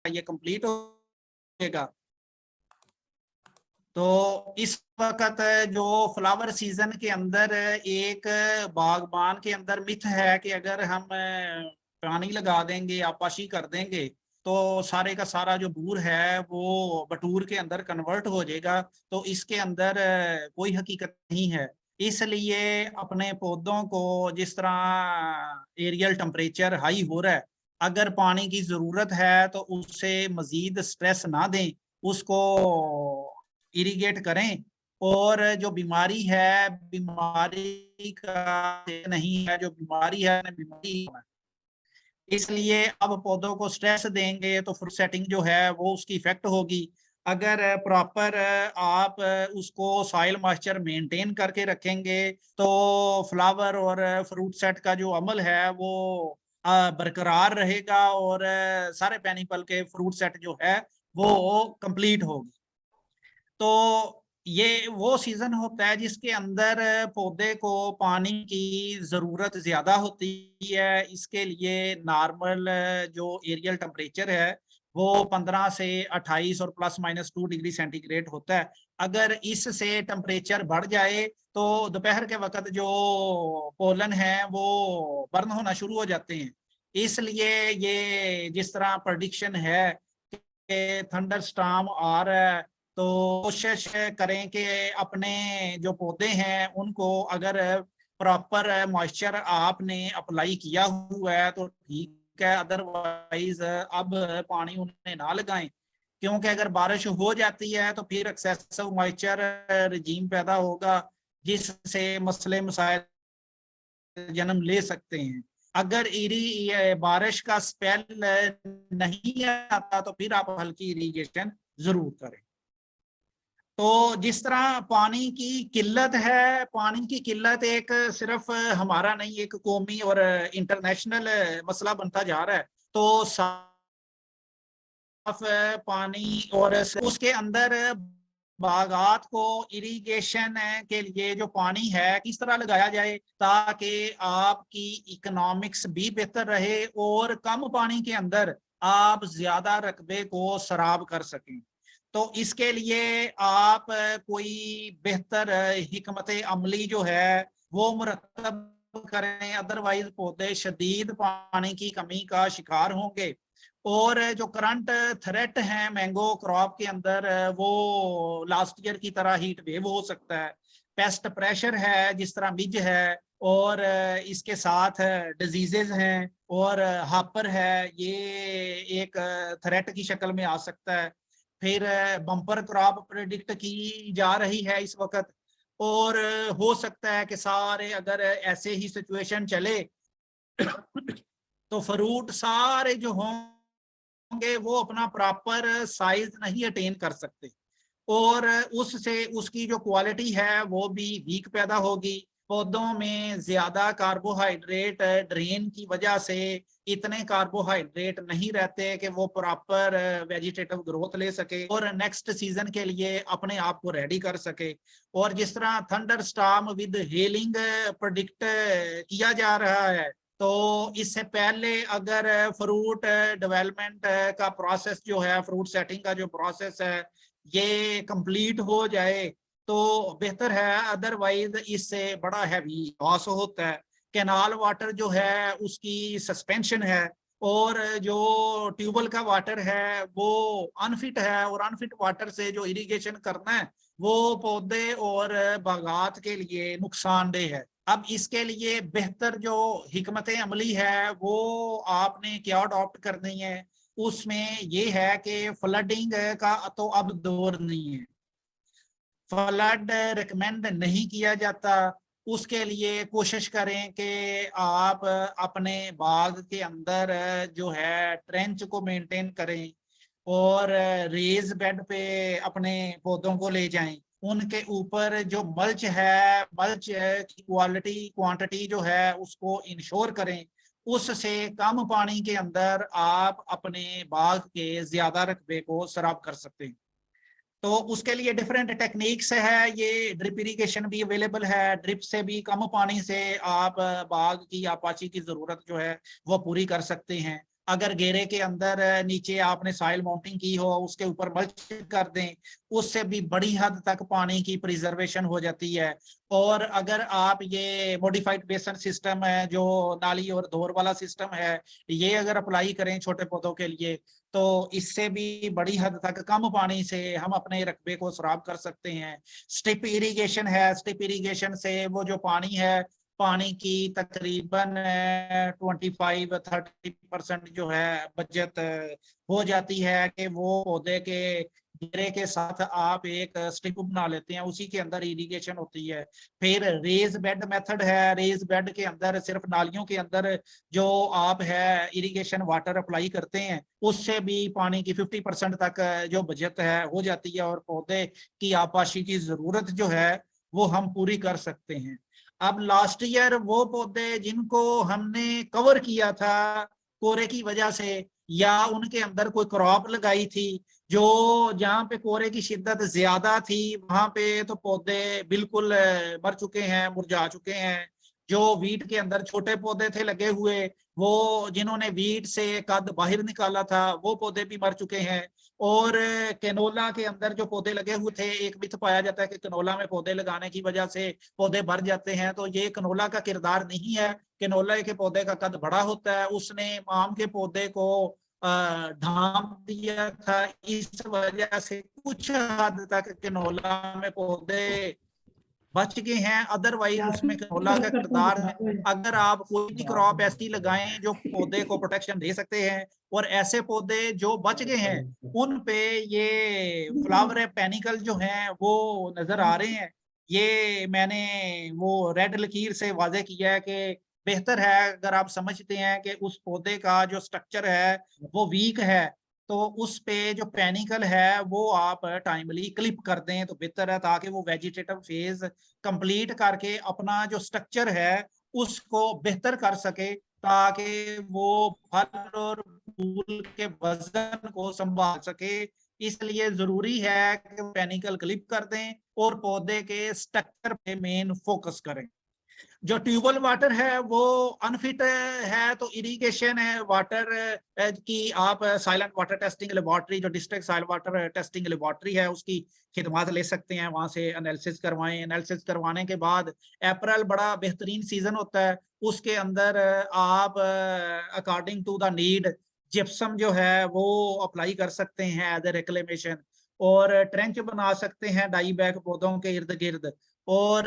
ये कंप्लीट होगा। तो इस वक्त जो फ्लावर सीजन के अंदर एक बागबान के अंदर मिथ है कि अगर हम पानी लगा देंगे, आपाशी कर देंगे, तो सारे का सारा जो बूर है वो बटूर के अंदर कन्वर्ट हो जाएगा। तो इसके अंदर कोई हकीकत नहीं है। इसलिए अपने पौधों को जिस तरह एरियल टेम्परेचर हाई हो रहा है, अगर पानी की जरूरत है तो उससे मजीद स्ट्रेस ना दें, उसको इरिगेट करें। और जो बीमारी है, बीमारी का नहीं है, जो बीमारी है बीमारी है। इसलिए अब पौधों को स्ट्रेस देंगे तो फ्रूट सेटिंग जो है वो उसकी इफेक्ट होगी। अगर प्रॉपर आप उसको सॉइल मॉइस्चर मेंटेन करके रखेंगे तो फ्लावर और फ्रूट सेट का जो अमल है वो बरकरार रहेगा और सारे पेनिकल के फ्रूट सेट जो है वो कंप्लीट होगी। तो ये वो सीजन होता है जिसके अंदर पौधे को पानी की जरूरत ज्यादा होती है। इसके लिए नॉर्मल जो एरियल टेम्परेचर है वो 15 से 28 और +-2 डिग्री सेंटीग्रेड होता है। अगर इससे टेम्परेचर बढ़ जाए तो दोपहर के वक्त जो पोलन है वो बर्न होना शुरू हो जाते हैं। इसलिए ये जिस तरह प्रेडिक्शन है कि थंडर स्टॉर्म आ रहा है, तो कोशिश करें कि अपने जो पौधे हैं उनको अगर प्रॉपर मॉइस्चर आपने अप्लाई किया हुआ है तो ठीक है, अदरवाइज अब पानी उन्हें ना लगाएं। क्योंकि अगर बारिश हो जाती है तो फिर एक्सेसिव मॉइस्चर रिजीम पैदा होगा जिससे मसले मसाइल जन्म ले सकते हैं। अगर बारिश का स्पेल नहीं आता तो फिर आप हल्की इरिगेशन जरूर करें। तो जिस तरह पानी की किल्लत है, पानी की किल्लत एक सिर्फ हमारा नहीं, एक कौमी और इंटरनेशनल मसला बनता जा रहा है। तो साफ पानी और उसके अंदर बागात को इरिगेशन के लिए जो पानी है किस तरह लगाया जाए ताकि आपकी इकोनॉमिक्स भी बेहतर रहे और कम पानी के अंदर आप ज्यादा रकबे को सराब कर सकें। तो इसके लिए आप कोई बेहतर हिकमत अमली जो है वो मुरतब करें, अदरवाइज पौधे शदीद पानी की कमी का शिकार होंगे। और जो करंट थ्रेट है मैंगो क्रॉप के अंदर वो लास्ट ईयर की तरह हीट वेव हो सकता है। पेस्ट प्रेशर है जिस तरह मिज है और इसके साथ डिजीजेज हैं और हापर है, ये एक थ्रेट की शक्ल में आ सकता है। फिर बम्पर क्रॉप प्रेडिक्ट की जा रही है इस वक्त और हो सकता है कि सारे अगर ऐसे ही सिचुएशन चले तो फ्रूट सारे जो होंगे वो अपना प्रॉपर साइज नहीं अटेन कर सकते और उससे उसकी जो क्वालिटी है वो भी वीक पैदा होगी। पौधों में ज्यादा कार्बोहाइड्रेट ड्रेन की वजह से इतने कार्बोहाइड्रेट नहीं रहते कि वो प्रॉपर वेजिटेटिव ग्रोथ ले सके और नेक्स्ट सीजन के लिए अपने आप को रेडी कर सके। और जिस तरह thunder storm with hailing predict किया जा रहा है, तो इससे पहले अगर फ्रूट डेवलपमेंट का प्रोसेस जो है, फ्रूट सेटिंग का जो प्रोसेस है ये कंप्लीट हो जाए तो बेहतर है, अदरवाइज इससे बड़ा हैवी लॉस होता है। कैनाल वाटर जो है उसकी सस्पेंशन है और जो ट्यूबवेल का वाटर है वो अनफिट है और अनफिट वाटर से जो इरिगेशन करना है वो पौधे और बागात के लिए नुकसानदेह है। अब इसके लिए बेहतर जो हिकमत अमली है वो आपने क्या अडॉप्ट करनी है, उसमें ये है कि फ्लडिंग का तो अब दौर नहीं है, फ्लड रिकमेंड नहीं किया जाता। उसके लिए कोशिश करें कि आप अपने बाग के अंदर जो है ट्रेंच को मेंटेन करें और रेज बेड पे अपने पौधों को ले जाएं। उनके ऊपर जो मल्च है, मल्च की क्वांटिटी जो है उसको इंश्योर करें। उससे कम पानी के अंदर आप अपने बाग के ज्यादा रकबे को सराब कर सकते हैं। तो उसके लिए डिफरेंट टेक्निक्स है, ये ड्रिप इरिगेशन भी अवेलेबल है। ड्रिप से भी कम पानी से आप बाग की आपाची की जरूरत जो है वो पूरी कर सकते हैं। अगर घेरे के अंदर नीचे आपने सॉइल माउंटिंग की हो, उसके ऊपर मल्च कर दें, उससे भी बड़ी हद तक पानी की प्रिजर्वेशन हो जाती है। और अगर आप ये मॉडिफाइड बेसन सिस्टम है, जो नाली और धोर वाला सिस्टम है, ये अगर अप्लाई करें छोटे पौधों के लिए, तो इससे भी बड़ी हद तक कम पानी से हम अपने रकबे को सराब कर सकते हैं। स्ट्रिप इरिगेशन है, स्ट्रिप इरिगेशन से वो जो पानी है, पानी की तकरीबन 25-30% जो है बचत हो जाती है, कि वो पौधे के घेरे के साथ आप एक स्ट्रिप बना लेते हैं, उसी के अंदर इरिगेशन होती है। फिर रेज बेड मेथड है, रेज बेड के अंदर सिर्फ नालियों के अंदर जो आप है इरिगेशन वाटर अप्लाई करते हैं, उससे भी पानी की 50% तक जो बचत है हो जाती है, और पौधे की आपाशी की जरूरत जो है वो हम पूरी कर सकते हैं। अब लास्ट ईयर वो पौधे जिनको हमने कवर किया था कोरे की वजह से, या उनके अंदर कोई क्रॉप लगाई थी, जो जहाँ पे कोरे की शिद्दत ज्यादा थी, वहां पे तो पौधे बिल्कुल मर चुके हैं, मुरझा चुके हैं। जो वीट के अंदर छोटे पौधे थे लगे हुए, वो जिन्होंने वीट से कद बाहर निकाला था, वो पौधे भी मर चुके हैं। और कैनोला के अंदर जो पौधे लगे हुए थे, एक मिथ पाया जाता है कि कैनोला में पौधे लगाने की वजह से पौधे भर जाते हैं, तो ये कैनोला का किरदार नहीं है। कैनोला के पौधे का कद बड़ा होता है, उसने आम के पौधे को ढांप दिया था, इस वजह से कुछ हद तक कैनोला में पौधे बच गए हैं, अदरवाइज उसमें कैनोला का किरदार है। अगर आप कोई भी क्रॉप ऐसी लगाएं जो पौधे को प्रोटेक्शन दे सकते हैं, और ऐसे पौधे जो बच गए हैं उन पे ये फ्लावर पेनिकल जो हैं वो नजर आ रहे हैं। ये मैंने वो रेड लकीर से वाजे किया है कि बेहतर है अगर आप समझते हैं कि उस पौधे का जो स्ट्रक्चर है वो वीक है, तो उस पे जो पेनिकल है वो आप टाइमली क्लिप कर दें तो बेहतर है, ताकि वो वेजिटेटिव फेज कंप्लीट करके अपना जो स्ट्रक्चर है उसको बेहतर कर सके, ताकि वो फल और फूल के वजन को संभाल सके। इसलिए जरूरी है कि पेनिकल क्लिप कर दें और पौधे के स्ट्रक्चर पे मेन फोकस करें। जो ट्यूबवेल वाटर है वो अनफिट है, तो इरिगेशन है वाटर की आप साइलेंट वाटर टेस्टिंग लेबोरेटरी, जो डिस्ट्रिक्ट साइल वाटर टेस्टिंग लेबोरेटरी है, उसकी खिदमत ले सकते हैं, वहां से एनालिसिस करवाएं। एनालिसिस करवाने के बाद अप्रैल बड़ा बेहतरीन सीजन होता है, उसके अंदर आप according to the need gypsum जो है वो अप्लाई कर सकते हैं एज ए रिक्लेमेशन, और ट्रेंच बना सकते हैं डाई बैग पौधों के इर्द गिर्द। और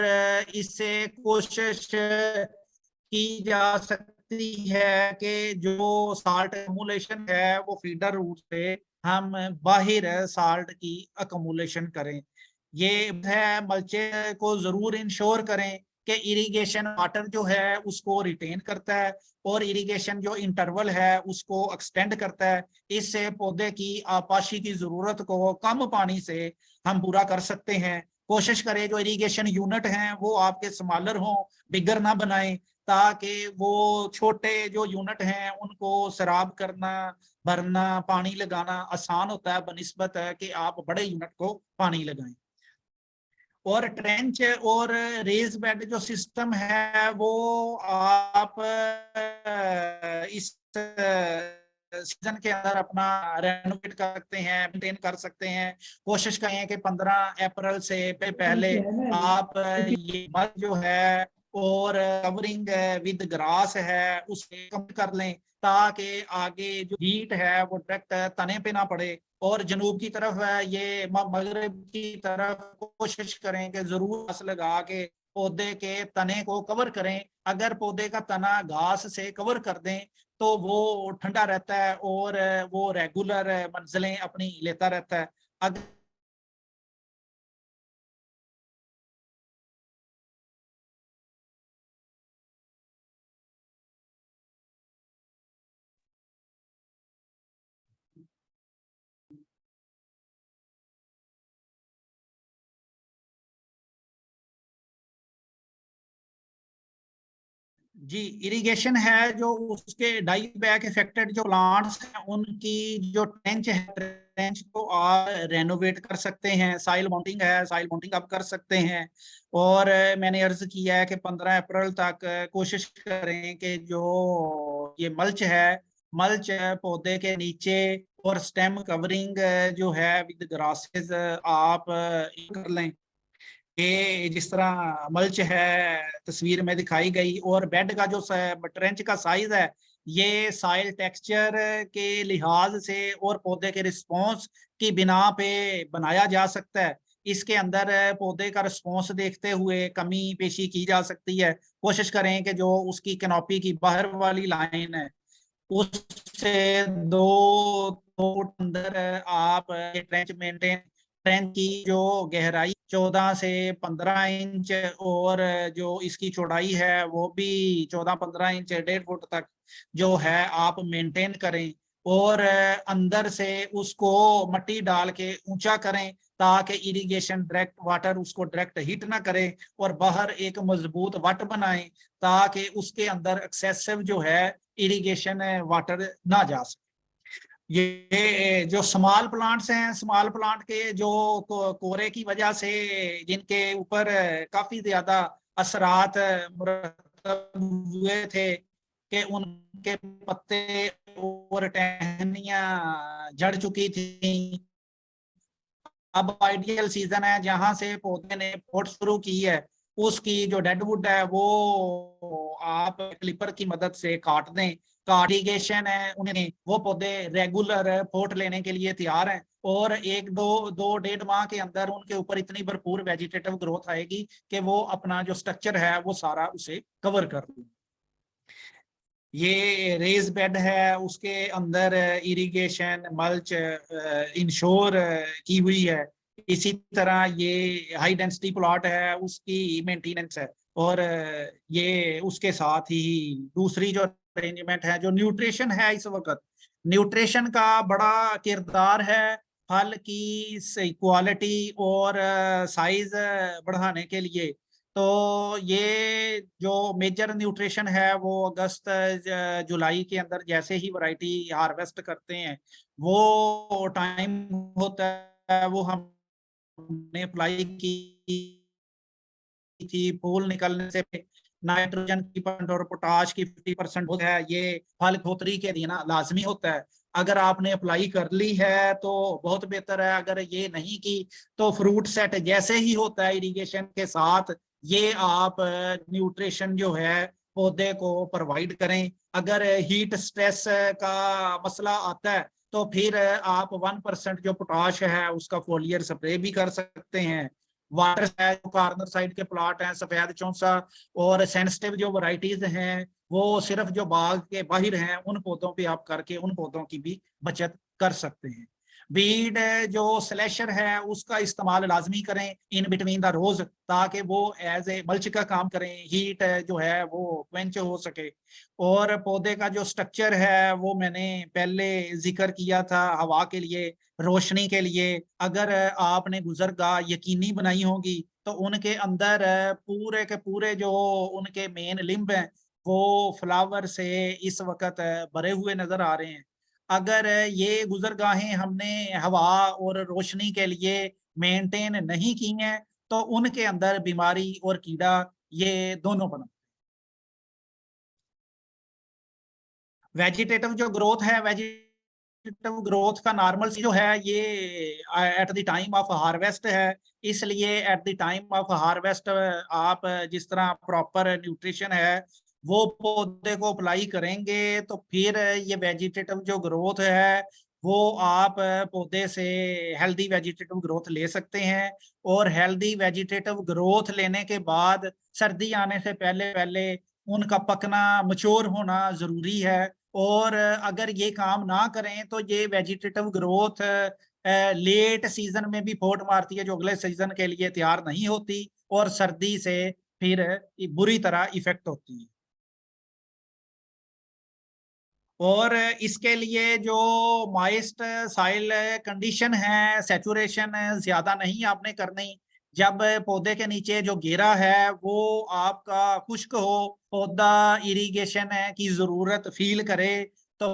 इससे कोशिश की जा सकती है कि जो साल्ट अकोमोलेशन है वो फीडर रूट से हम बाहर साल्ट की अकोमोलेशन करें। ये है मल्चे को जरूर इंश्योर करें कि इरिगेशन वाटर जो है उसको रिटेन करता है, और इरिगेशन जो इंटरवल है उसको एक्सटेंड करता है। इससे पौधे की आपाशी की जरूरत को कम पानी से हम पूरा कर सकते हैं। कोशिश करें जो इरिगेशन यूनिट हैं वो आपके स्मॉलर हों, बिगर ना बनाएं, ताकि वो छोटे जो यूनिट हैं उनको सराब करना, भरना, पानी लगाना आसान होता है बनिस्बत है कि आप बड़े यूनिट को पानी लगाएं। और ट्रेंच और रेज बेड जो सिस्टम है वो आप इस सीजन के अंदर अपना रेनोवेट कर सकते हैं, मेंटेन कर सकते हैं। कोशिश करें कि 15 अप्रैल से पहले आप ये मल जो है और कवरिंग विद ग्रास है उसे कम कर लें, ताकि आगे जो हीट है वो डायरेक्ट तने पे ना पड़े। और जनूब की तरफ है ये मगरब की तरफ कोशिश करें कि जरूर घास लगा के पौधे के तने को कवर करें। अगर पौधे का तना घास से कवर कर दें तो वो ठंडा रहता है और वो रेगुलर मंजिलें अपनी लेता रहता है। अगर जी, इरिगेशन है जो उसके डाई बैक इफेक्टेड जो प्लांट्स हैं उनकी जो ट्रेंच है, ट्रेंच को आप रेनोवेट कर सकते हैं। साइल माउंटिंग है, साइल माउंटिंग आप कर सकते हैं। और मैंने अर्ज किया है कि 15 अप्रैल तक कोशिश करें कि जो ये मल्च है मल्च पौधे के नीचे और स्टेम कवरिंग जो है विद ग्रासेस आप कर लें। ये जिस तरह मल्च है तस्वीर में दिखाई गई, और बेड का जो ट्रेंच का साइज है ये साइल टेक्सचर के लिहाज से और पौधे के रिस्पॉन्स की बिना पे बनाया जा सकता है। इसके अंदर पौधे का रिस्पॉन्स देखते हुए कमी पेशी की जा सकती है। कोशिश करें कि जो उसकी कैनोपी की बाहर वाली लाइन है उससे 2 फुट अंदर आप ट्रेंच मेंटेन। ट्रेंच की जो गहराई 14 से 15 इंच और जो इसकी चौड़ाई है वो भी 14-15 इंच 1.5 फुट तक जो है आप मेंटेन करें, और अंदर से उसको मट्टी डाल के ऊंचा करें ताकि इरिगेशन डायरेक्ट वाटर उसको डायरेक्ट हिट ना करे, और बाहर एक मजबूत वट बनाएं ताकि उसके अंदर एक्सेसिव जो है इरिगेशन वाटर ना जा सके। ये जो स्मॉल प्लांट्स हैं, स्मॉल प्लांट के जो कोरे की वजह से जिनके ऊपर काफी ज्यादा असरात मुरतब हुए थे कि उनके पत्ते और टहनियां झड़ चुकी थी। अब आइडियल सीजन है जहां से पौधे ने पोट शुरू की है, उसकी जो डेडवुड है वो आप क्लिपर की मदद से काट दें। कार्डिगेशन है उन्हें, वो पौधे रेगुलर पोट लेने के लिए तैयार हैं, और 1-2 1.5 माह के अंदर उनके ऊपर इतनी भरपूर वेजिटेटिव ग्रोथ आएगी कि वो अपना जो स्ट्रक्चर है वो सारा उसे कवर कर ले। ये रेज बेड है, उसके अंदर इरिगेशन मल्च इंश्योर की हुई है। इसी तरह ये हाई डेंसिटी प्लॉट है, उसकी मेंटेनेंस है, और ये उसके साथ ही दूसरी जो अरेंजमेंट है, जो न्यूट्रिशन है इस वक्त, न्यूट्रिशन का बड़ा किरदार है फल की क्वालिटी और साइज बढ़ाने के लिए। तो ये जो मेजर न्यूट्रिशन है वो अगस्त जुलाई के अंदर जैसे ही वैरायटी हार्वेस्ट करते हैं वो टाइम होता है, वो हमने अप्लाई की थी। फूल निकलने से नाइट्रोजन की परसेंट और पोटाश की 50% होता है, ये फल खोतरी के देना लाजमी होता है। अगर आपने अप्लाई कर ली है तो बहुत बेहतर है, अगर ये नहीं की तो फ्रूट सेट जैसे ही होता है इरिगेशन के साथ ये आप न्यूट्रिशन जो है पौधे को प्रोवाइड करें। अगर हीट स्ट्रेस का मसला आता है तो फिर आप 1% जो पोटाश है उसका फोलियर स्प्रे भी कर सकते हैं। वाटर है, जो कार्नर साइड के प्लॉट हैं, सफेद चौंसा और सेंसिटिव जो वैरायटीज हैं वो सिर्फ जो बाग के बाहर हैं उन पौधों पे आप करके उन पौधों की भी बचत कर सकते हैं। बीड जो स्लेशर है उसका इस्तेमाल लाजमी करें इन बिटवीन द रोज, ताकि वो एज ए मल्च का काम करें, हीट जो है वो क्वेंच हो सके। और पौधे का जो स्ट्रक्चर है वो मैंने पहले जिक्र किया था, हवा के लिए, रोशनी के लिए। अगर आपने गुजरगाह यकीनी बनाई होगी तो उनके अंदर पूरे के पूरे जो उनके मेन लिम्ब हैं वो फ्लावर से इस वक्त भरे हुए नजर आ रहे हैं। अगर ये गुजरगाहें हमने हवा और रोशनी के लिए मेंटेन नहीं की हैं तो उनके अंदर बीमारी और कीड़ा ये दोनों बना। वेजिटेटिव जो ग्रोथ है, वेजिटेटिव ग्रोथ का नॉर्मल जो है ये at the time of harvest है। इसलिए at the time of harvest आप जिस तरह प्रॉपर न्यूट्रिशन है वो पौधे को अप्लाई करेंगे तो फिर ये वेजिटेटिव जो ग्रोथ है वो आप पौधे से हेल्दी वेजिटेटिव ग्रोथ ले सकते हैं। और हेल्दी वेजिटेटिव ग्रोथ लेने के बाद सर्दी आने से पहले पहले उनका पकना मच्योर होना जरूरी है। और अगर ये काम ना करें तो ये वेजिटेटिव ग्रोथ लेट सीजन में भी फोट मारती है, जो अगले सीजन के लिए तैयार नहीं होती, और सर्दी से फिर बुरी तरह इफेक्ट होती है। और इसके लिए जो मॉइस्ट साइल कंडीशन है, सैचुरेशन ज्यादा नहीं आपने करनी। जब पौधे के नीचे जो घेरा है वो आपका खुश्क हो, पौधा इरिगेशन है की जरूरत फील करे, तो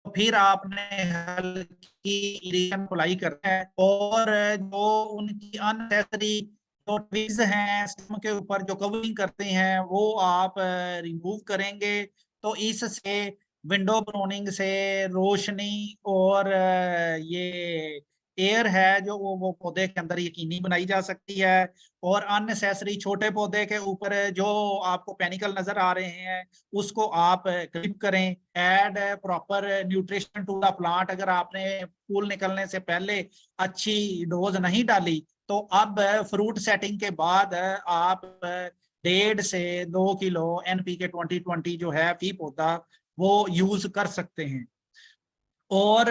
फिर आपने हल्की इरिगेशन अप्लाई करना है। और जो उनकी अननेसेसरी जो ट्विग्स हैं स्टेम के ऊपर जो कवरिंग करते हैं वो आप रिमूव करेंगे। तो इससे विंडो ब्रोनिंग से रोशनी और ये एयर है जो वो पौधे के अंदर यकीनी बनाई जा सकती है। और अननेसेसरी छोटे पौधे के ऊपर जो आपको पेनिकल नजर आ रहे हैं उसको आप क्लिप करें। Add proper nutrition to the plant. अगर आपने फूल निकलने से पहले अच्छी डोज नहीं डाली तो अब फ्रूट सेटिंग के बाद आप 1.5 से 2 किलो NPK 2020 जो है फी पौधा वो यूज कर सकते हैं। और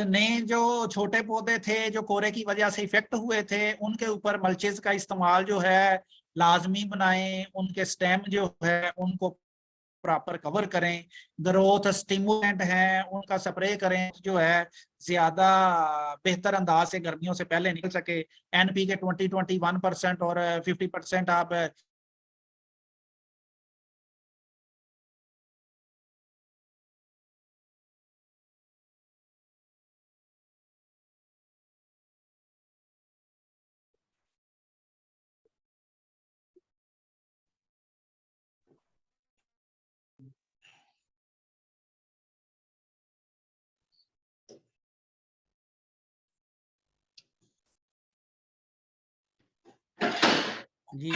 नए जो छोटे पौधे थे जो कोरे की वजह से इफेक्ट हुए थे उनके ऊपर मल्चेस का इस्तेमाल जो है लाजमी बनाएं। उनके स्टेम जो है उनको प्रॉपर कवर करें। ग्रोथ स्टिमुलेंट हैं उनका स्प्रे करें जो है ज्यादा बेहतर अंदाज से गर्मियों से पहले निकल सके। NPK 20-21% और 50% आप जी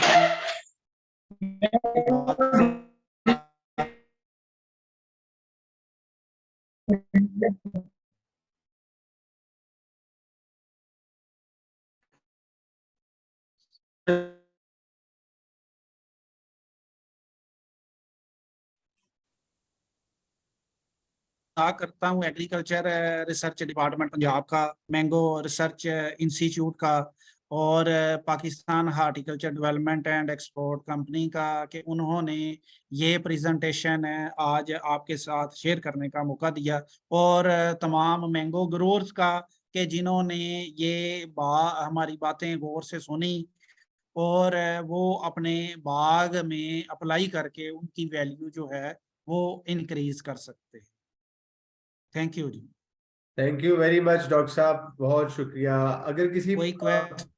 करता हूँ एग्रीकल्चर रिसर्च डिपार्टमेंट पंजाब का, मैंगो रिसर्च इंस्टीट्यूट का और Pakistan horticulture development and export company का कि उन्होंने ये प्रेजेंटेशन आज आपके साथ शेयर करने का मौका दिया। और तमाम मैंगो ग्रोअर्स का कि जिन्होंने ये हमारी बातें गौर से सुनी और वो अपने बाग में अप्लाई करके उनकी वैल्यू जो है वो इंक्रीज कर सकते हैं। थैंक यू जी। Thank you very much doctor साहब, बहुत शुक्रिया। अगर किसी कोई क्वेश्चन?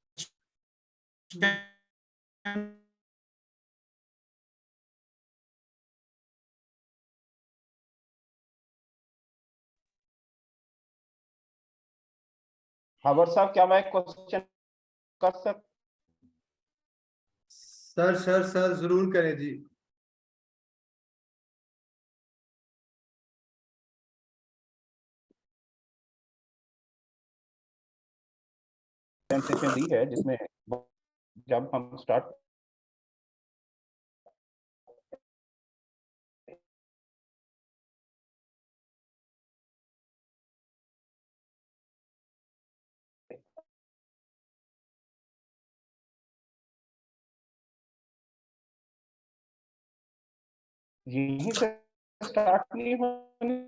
हावर साहब, क्या मैं क्वेश्चन कर सकता? सर जरूर करें जी। सेशन दी है जिसमें जब हम स्टार्ट यहीं से स्टार्ट नहीं होनी?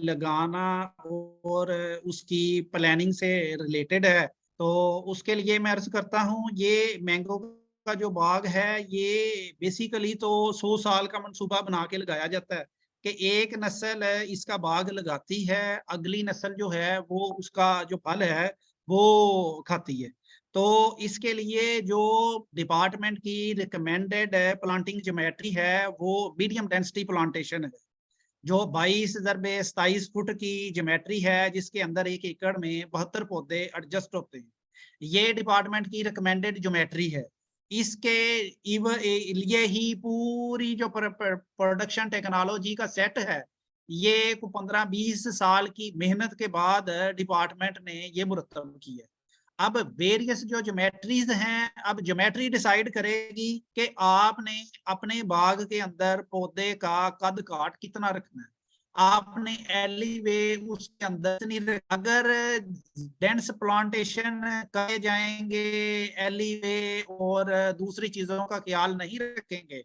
लगाना और उसकी प्लानिंग से रिलेटेड है तो उसके लिए मैं अर्ज करता हूँ ये मैंगो का जो बाग है ये बेसिकली तो 100 साल का मंसूबा बना के लगाया जाता है कि एक नस्ल इसका बाग लगाती है, अगली नस्ल जो है वो उसका जो फल है वो खाती है। तो इसके लिए जो डिपार्टमेंट की रिकमेंडेड प्लांटिंग ज्योमेट्री है वो मीडियम डेंसिटी प्लांटेशन है जो 22 × 27 फुट की ज्योमेट्री है जिसके अंदर 1 एकड़ में 72 पौधे एडजस्ट होते हैं। ये डिपार्टमेंट की रिकमेंडेड ज्योमेट्री है। इसके लिए ही पूरी जो प्रोडक्शन टेक्नोलॉजी का सेट है ये 15-20 साल की मेहनत के बाद डिपार्टमेंट ने ये मुरतब की है। अब वेरियस जो ज्योमेट्रीज हैं, अब ज्योमेट्री डिसाइड करेगी कि आपने अपने बाग के अंदर पौधे का कद काट कितना रखना है। आपने एलिवे उसके अंदर नहीं रखना। अगर डेंस प्लांटेशन करे जाएंगे, एलिवे और दूसरी चीजों का ख्याल नहीं रखेंगे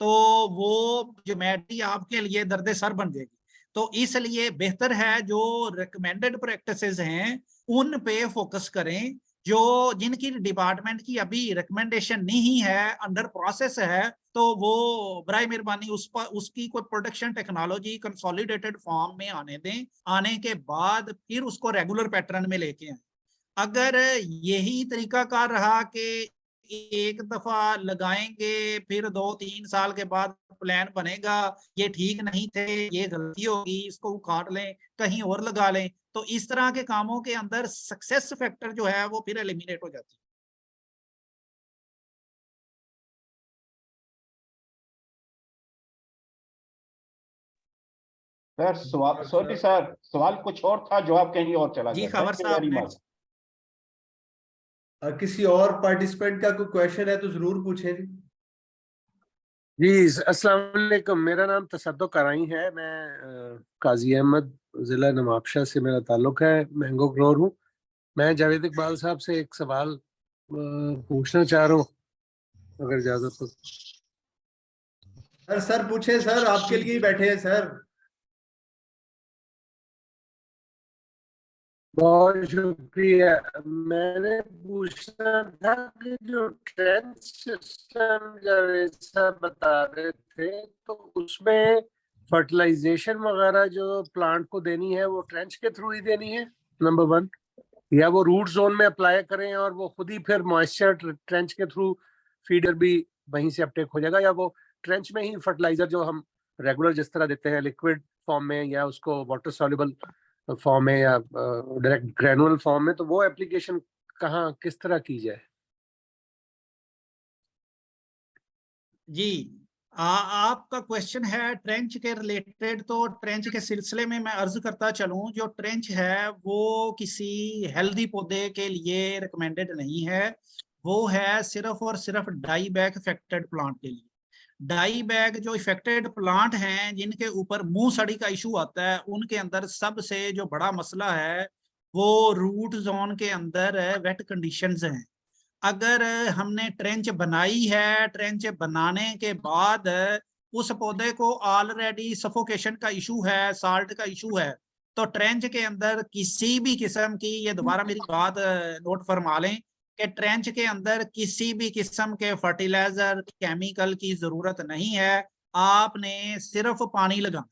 तो वो ज्योमेट्री आपके लिए दर्द सर बन जाएगी। तो इसलिए बेहतर है जो रिकमेंडेड प्रैक्टिसेस हैं उन पे फोकस करें। जो जिनकी डिपार्टमेंट की अभी रिकमेंडेशन नहीं है, अंडर प्रोसेस है, तो वो बराए मेहरबानी उस पर उसकी कोई प्रोडक्शन टेक्नोलॉजी कंसोलिडेटेड फॉर्म में आने दें। आने के बाद फिर उसको रेगुलर पैटर्न में लेके आए। अगर यही तरीका कार रहा कि एक दफा लगाएंगे फिर 2-3 साल के बाद प्लान बनेगा, ये ठीक नहीं थे, ये गलती होगी, इसको उखाड़ लें, कहीं और लगा लें। तो इस तरह के कामों के अंदर सक्सेस फैक्टर जो है वो फिर एलिमिनेट हो जाती है। सर सवाल, सॉरी सर, सवाल कुछ और था, जवाब कहीं और चला जी गया। खबर थैंक यू साहब वेरी मच। नेक्स्ट। किसी और पार्टिसिपेंट का कोई क्वेश्चन है तो जरूर पूछें जी। जी अस्सलाम वालेकुम, मेरा नाम तसद्दुक कराई है। मैं काजी अहमद ज़िला नवाबशाह से मेरा ताल्लुक है, मैंगो ग्रोअर हूँ। मैं जावेद इकबाल साहब से एक सवाल पूछना चाह रहा हूँ, अगर इजाज़त हो। सर पूछे सर, आपके लिए ही बैठे हैं सर। बहुत शुक्रिया। मैंने पूछना था कि जो ट्रेंच सिस्टम जावेद साहब बता रहे थे, तो उसमें फर्टिलाइजेशन वगैरह जो प्लांट को देनी है वो ट्रेंच के थ्रू ही देनी है, नंबर 1, या वो रूट जोन में अप्लाई करें और वो खुद ही फिर मॉइस्चर ट्रेंच के थ्रू फीडर भी वहीं से अपटेक हो जाएगा, या वो ट्रेंच में ही फर्टिलाइजर जो हम रेगुलर जिस तरह देते हैं लिक्विड फॉर्म में या उसको वाटर सॉल्युबल फॉर्म में या डायरेक्ट ग्रेनुअल फॉर्म में, तो वो एप्लीकेशन कहाँ किस तरह की जाए? जी आपका क्वेश्चन है ट्रेंच के रिलेटेड। तो ट्रेंच के सिलसिले में मैं अर्ज करता चलूं, जो ट्रेंच है वो किसी हेल्दी पौधे के लिए रिकमेंडेड नहीं है, वो है सिर्फ और सिर्फ डाई बैक इफेक्टेड प्लांट के लिए। डाई बैग जो इफेक्टेड प्लांट हैं जिनके ऊपर मुंह सड़ी का इशू आता है, उनके अंदर सबसे जो बड़ा मसला है वो रूट जोन के अंदर वेट कंडीशंस हैं। अगर हमने ट्रेंच बनाई है, ट्रेंच बनाने के बाद उस पौधे को ऑलरेडी सफोकेशन का इशू है, साल्ट का इशू है, तो ट्रेंच के अंदर किसी भी किस्म की, ये दोबारा मेरी बात नोट फरमा लें कि ट्रेंच के अंदर किसी भी किस्म के फर्टिलाइजर केमिकल की जरूरत नहीं है। आपने सिर्फ पानी लगाना,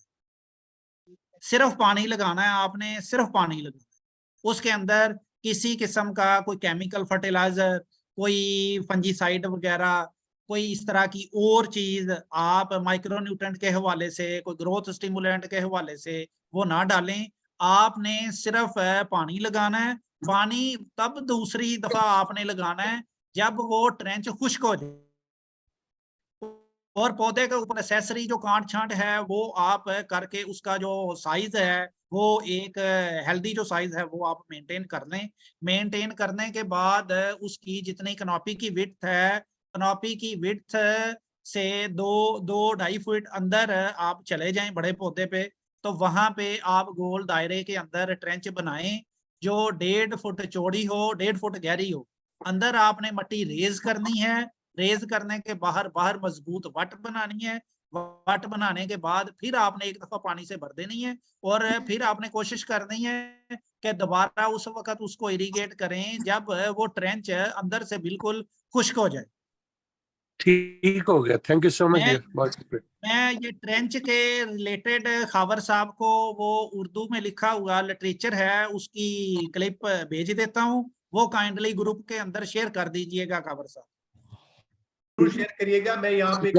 सिर्फ पानी लगाना है, आपने सिर्फ पानी लगाना है। उसके अंदर किसी किस्म का कोई केमिकल फर्टिलाइजर, कोई फंजीसाइड वगैरह, कोई इस तरह की और चीज आप माइक्रोन्यूट्रेंट के हवाले से, कोई ग्रोथ स्टिमुलेंट के हवाले से वो ना डालें। आपने सिर्फ पानी लगाना है। पानी तब दूसरी दफा आपने लगाना है जब वो ट्रेंच खुश्क हो जाए, और पौधे के ऊपर एसेसरी जो काट छांट है वो आप करके उसका जो साइज है वो एक हेल्दी जो साइज है वो आप मेंटेन कर लें। मेंटेन करने के बाद उसकी जितनी कनॉपी की विड्थ है, कनॉपी की विड्थ से 2-2.5 फुट अंदर आप चले जाएं बड़े पौधे पे, तो वहां पे आप गोल दायरे के अंदर ट्रेंच बनाएं जो 1.5 फुट चौड़ी हो, 1.5 फुट गहरी हो। अंदर आपने मट्टी रेज करनी है। रेज करने के बाहर बाहर मजबूत वट बनानी है। वट बनाने के बाद फिर आपने एक दफा पानी से भर देनी है, और फिर आपने कोशिश करनी है कि दोबारा उस वक्त उसको इरिगेट करें जब वो ट्रेंच अंदर से बिल्कुल खुश्क हो जाए। ठीक हो गया, थैंक यू सो मच मैं डियर, बहुत शुक्रिया। मैं ये ट्रेंच के रिलेटेड खावर साहब को वो उर्दू में लिखा हुआ लिटरेचर है उसकी क्लिप भेज देता हूँ, वो काइंडली ग्रुप के अंदर शेयर कर दीजिएगा खावर साहब। शेयर करिएगा। मैं यहाँ पे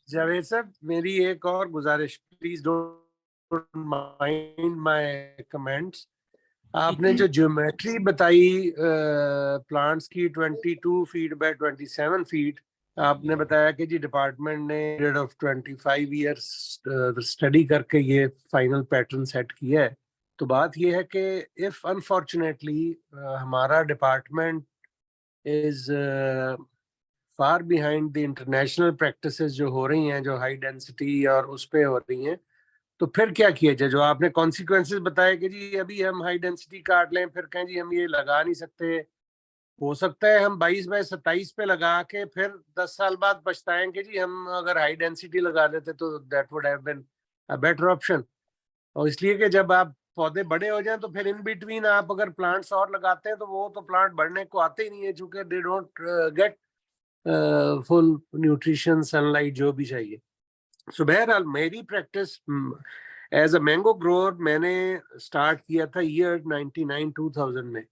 जावेद साहब मेरी एक और गुजारिश, please don't mind my comments. आपने जो ज्योमेट्री बताई प्लांट्स की 22 फीट बाय 27 फीट, आपने बताया कि जी डिपार्टमेंट ने पीरियड ऑफ 25 इयर्स स्टडी करके ये फाइनल पैटर्न सेट किया है। तो बात ये है कि इफ अनफॉर्चुनेटली हमारा department is far behind the international practices जो हो रही हैं, जो हाई डेंसिटी और उस पे हो रही हैं, तो फिर क्या किया जाए? जो आपने कॉन्सिक्वेंसेस बताए कि जी अभी हम हाई डेंसिटी काट लें, फिर कहें जी हम ये लगा नहीं सकते, हो सकता है हम 22 बाय 27 पे लगा के फिर 10 साल बाद पछताएं कि जी हम अगर हाई डेंसिटी लगा लेते तो that would have been a better option. और इसलिए कि जब आप पौधे बड़े हो जाएं तो फिर इन बिटवीन आप अगर प्लांट्स और लगाते हैं तो वो तो प्लांट बढ़ने को आते ही नहीं है, चूंकि they don't get full nutrition, sunlight जो भी चाहिए। सो बहरहाल मेरी practice as a mango grower मैंने स्टार्ट किया था ईयर 99-2000 में।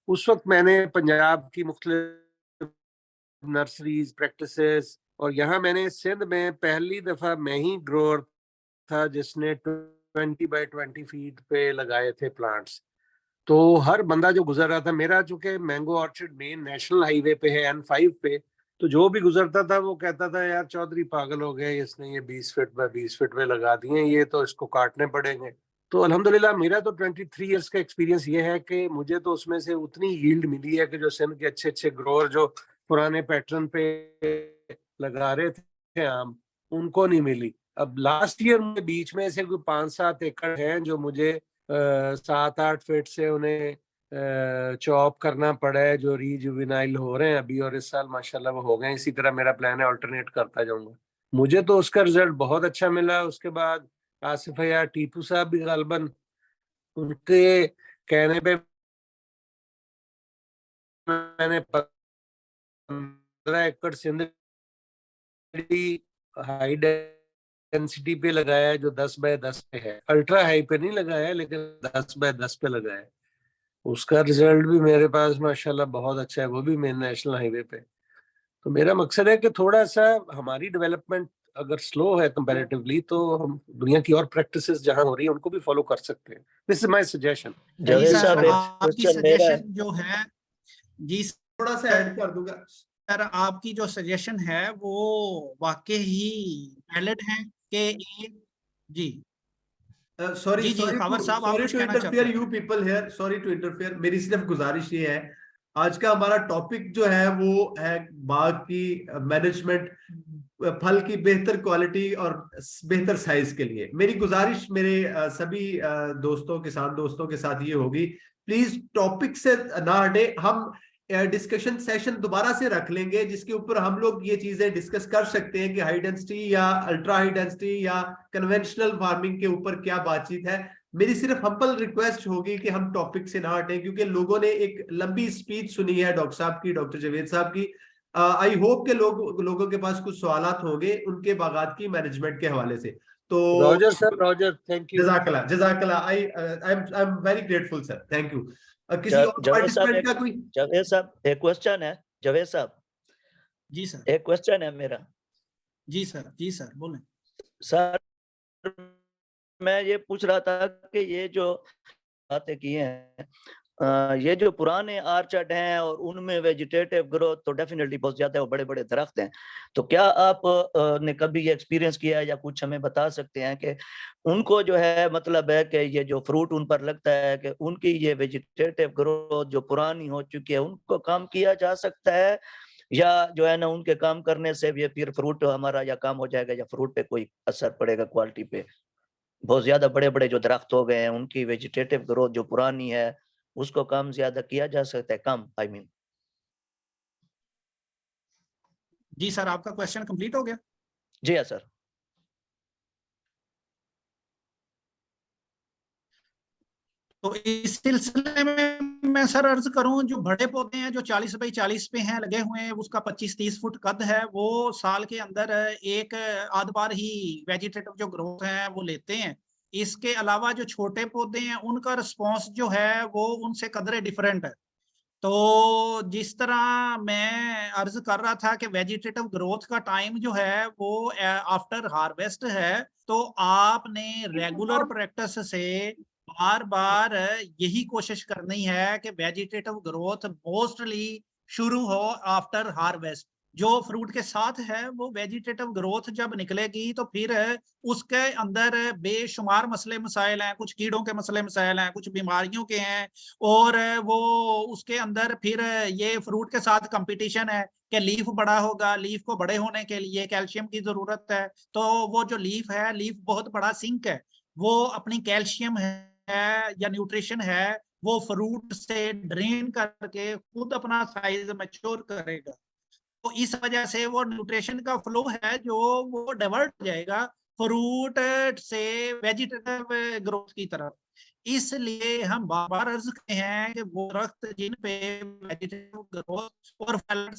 उस वक्त मैंने पंजाब की मुख्तलिफ नर्सरीज प्रैक्टिसेस, और यहाँ मैंने सिंध में पहली दफा मैं ही ग्रोअर था जिसने 20 बाय 20 फीट पे लगाए थे प्लांट्स। तो हर बंदा जो गुजर रहा था, मेरा चूंकि mango orchard main national highway पे है N5 पे, तो जो भी गुजरता था वो कहता था यार चौधरी पागल हो गए, इसने ये 20 फीट बाय 20 फीट में लगा दिए, ये तो इसको काटने पड़ेंगे। तो अल्हम्दुलिल्लाह मेरा तो 23 इयर्स का एक्सपीरियंस ये है कि मुझे तो उसमें से उतनी यील्ड मिली है कि जो सिंध के अच्छे अच्छे ग्रोअर जो पुराने पैटर्न पे लगा रहे थे आम, उनको नहीं मिली। अब लास्ट ईयर में बीच में से कोई 5-7 एकड़ हैं जो मुझे 7-8 फीट से उन्हें चॉप करना पड़ा है, जो रीजुविनाइल हो रहे हैं अभी, और इस साल माशाल्लाह वो हो गए। इसी तरह मेरा प्लान है अल्टरनेट करता जाऊंगा। मुझे तो उसका रिजल्ट बहुत अच्छा मिला। उसके बाद आसिफ भैया, टीपू साहब भी गालबन, उनके कहने पे मैंने 15 एकड़ सिंध हाई डेंसिटी पे लगाया है, जो 10 बाय 10 पे है। अल्ट्रा हाई पे नहीं लगाया है, लेकिन 10 बाय 10 पे लगाया है। उसका रिजल्ट भी मेरे पास माशाल्लाह बहुत अच्छा है, वो भी मेन नेशनल हाईवे पे। तो मेरा मकसद है कि थोड़ा सा हमारी डेवलपमेंट अगर स्लो है कंपैरेटिवली, तो हम दुनिया की और प्रैक्टिसेस जहां हो रही है उनको भी फॉलो कर सकते हैं। This is my suggestion. जी जावेद सर, साहब, एक आपकी क्वेश्चन मेरा है। सजेशन जो है, जी थोड़ा सा ऐड कर दूंगा। सर, आपकी जो सजेशन है वो वाकई ही वैलिड है कि जी सॉरी जी जी खबर साहब, आप सॉरी कुछ टू कहना चाहते इंटरफेयर हैं? You people here, sorry to interfere. मेरी सिर्फ गुजारिश ये है, आज का हमारा टॉपिक जो है वो है बाग की मैनेजमेंट, फल की बेहतर क्वालिटी और बेहतर साइज के लिए। मेरी गुजारिश मेरे सभी दोस्तों, किसान दोस्तों के साथ ये होगी, प्लीज टॉपिक से ना हटे। हम डिस्कशन सेशन दोबारा से रख लेंगे जिसके ऊपर हम लोग ये चीजें डिस्कस कर सकते हैं कि हाई डेंसिटी या अल्ट्रा हाई डेंसिटी या कन्वेंशनल फार्मिंग के ऊपर क्या बातचीत है। मेरी सिर्फ हम्बल रिक्वेस्ट होगी कि हम टॉपिक से ना हटें, क्योंकि लोगों ने एक लंबी स्पीच सुनी है डॉक्टर साहब की, डॉक्टर जावेद साहब की। आई होप के लोगों के पास कुछ सवालात होंगे उनके बागात की मैनेजमेंट के हवाले से। तो roger sir, roger, thank you. जजाकल्लाह जजाकल्लाह, I am very grateful sir, thank you. किसी और जावेद साहब, पार्टिसिपेंट का कोई? जावेद साहब एक क्वेश्चन है। जावेद साहब, जी सर। एक क्वेश्चन है मेरा। जी सर, जी सर, बोलें। सर, मैं ये पूछ रहा था कि ये जो बातें की हैं, ये जो पुराने आर्चर्ड हैं और उनमें वेजिटेटिव ग्रोथ तो डेफिनेटली बहुत ज्यादा है, वो बड़े बड़े दरख्त हैं। तो क्या आप ने कभी ये एक्सपीरियंस किया है या कुछ हमें बता सकते हैं कि उनको जो है मतलब है कि ये जो फ्रूट उन पर लगता है कि उनकी ये वेजिटेटिव ग्रोथ जो पुरानी हो चुकी है उनको काम किया जा सकता है, या जो है ना उनके काम करने से भी फिर फ्रूट हमारा या काम हो जाएगा या फ्रूट पे कोई असर पड़ेगा क्वालिटी पे? बहुत ज्यादा बड़े बड़े जो दरख्त हो गए हैं उनकी वेजिटेटिव ग्रोथ जो पुरानी है उसको कम ज्यादा किया जा सकता है, कम आई मीन। जी सर, आपका क्वेश्चन कंप्लीट हो गया? जी हाँ सर। तो इस सिलसिले में मैं सर अर्ज करूं, जो बड़े पौधे हैं जो 40 बाई 40 पे हैं लगे हुए हैं, उसका 25-30 फुट कद है, वो साल के अंदर एक आध बार ही वेजिटेटिव जो ग्रोथ है वो लेते हैं। इसके अलावा जो छोटे पौधे हैं उनका रिस्पॉन्स जो है वो उनसे कदरे डिफरेंट है। तो जिस तरह मैं अर्ज कर रहा था कि वेजिटेटिव ग्रोथ का टाइम जो है वो आफ्टर हार्वेस्ट है, तो आपने रेगुलर प्रैक्टिस से बार बार यही कोशिश करनी है कि वेजिटेटिव ग्रोथ मोस्टली शुरू हो आफ्टर हार्वेस्ट। जो फ्रूट के साथ है वो वेजिटेटिव ग्रोथ जब निकलेगी तो फिर उसके अंदर बेशुमार मसले मसाइल हैं, कुछ कीड़ों के मसले मसाइल हैं, कुछ बीमारियों के हैं, और वो उसके अंदर फिर ये फ्रूट के साथ कंपटीशन है कि लीफ बड़ा होगा, लीफ को बड़े होने के लिए कैल्शियम की जरूरत है। तो वो जो लीफ है, लीफ बहुत बड़ा सिंक है, वो अपनी कैल्शियम है या न्यूट्रिशन है वो फ्रूट से ड्रेन करके खुद अपना साइज मैच्योर करेगा। तो इस वजह से वो न्यूट्रिशन का फ्लो है जो वो डाइवर्ट हो जाएगा फ्रूट से वेजिटेटिव ग्रोथ की तरफ। इसलिए हम बार बार अर्ज करते हैं कि वो दरख्त जिन पे वेजिटेटिव ग्रोथ और फल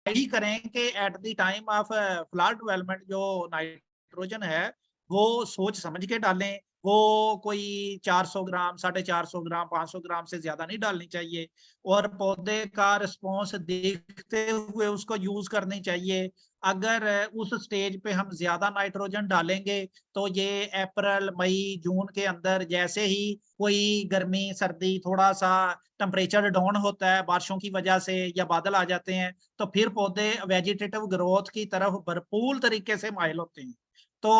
ही करें कि at the time of flower development जो नाइट्रोजन है वो सोच समझ के डालें, वो कोई 400 ग्राम, 450 ग्राम, 500 ग्राम से ज्यादा नहीं डालनी चाहिए। और पौधे का रिस्पॉन्स देखते हुए उसको यूज करनी चाहिए। अगर उस स्टेज पे हम ज्यादा नाइट्रोजन डालेंगे तो ये अप्रैल, मई, जून के अंदर जैसे ही कोई गर्मी, सर्दी, थोड़ा सा टेम्परेचर डाउन होता है बारिशों की वजह से या बादल आ जाते हैं, तो फिर पौधे वेजिटेटिव ग्रोथ की तरफ भरपूर तरीके से माइल होते हैं। तो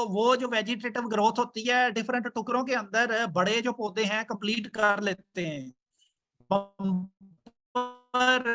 वो जो वेजिटेटिव ग्रोथ होती है डिफरेंट टुकड़ों के अंदर बड़े जो पौधे हैं कंप्लीट कर लेते हैं, पर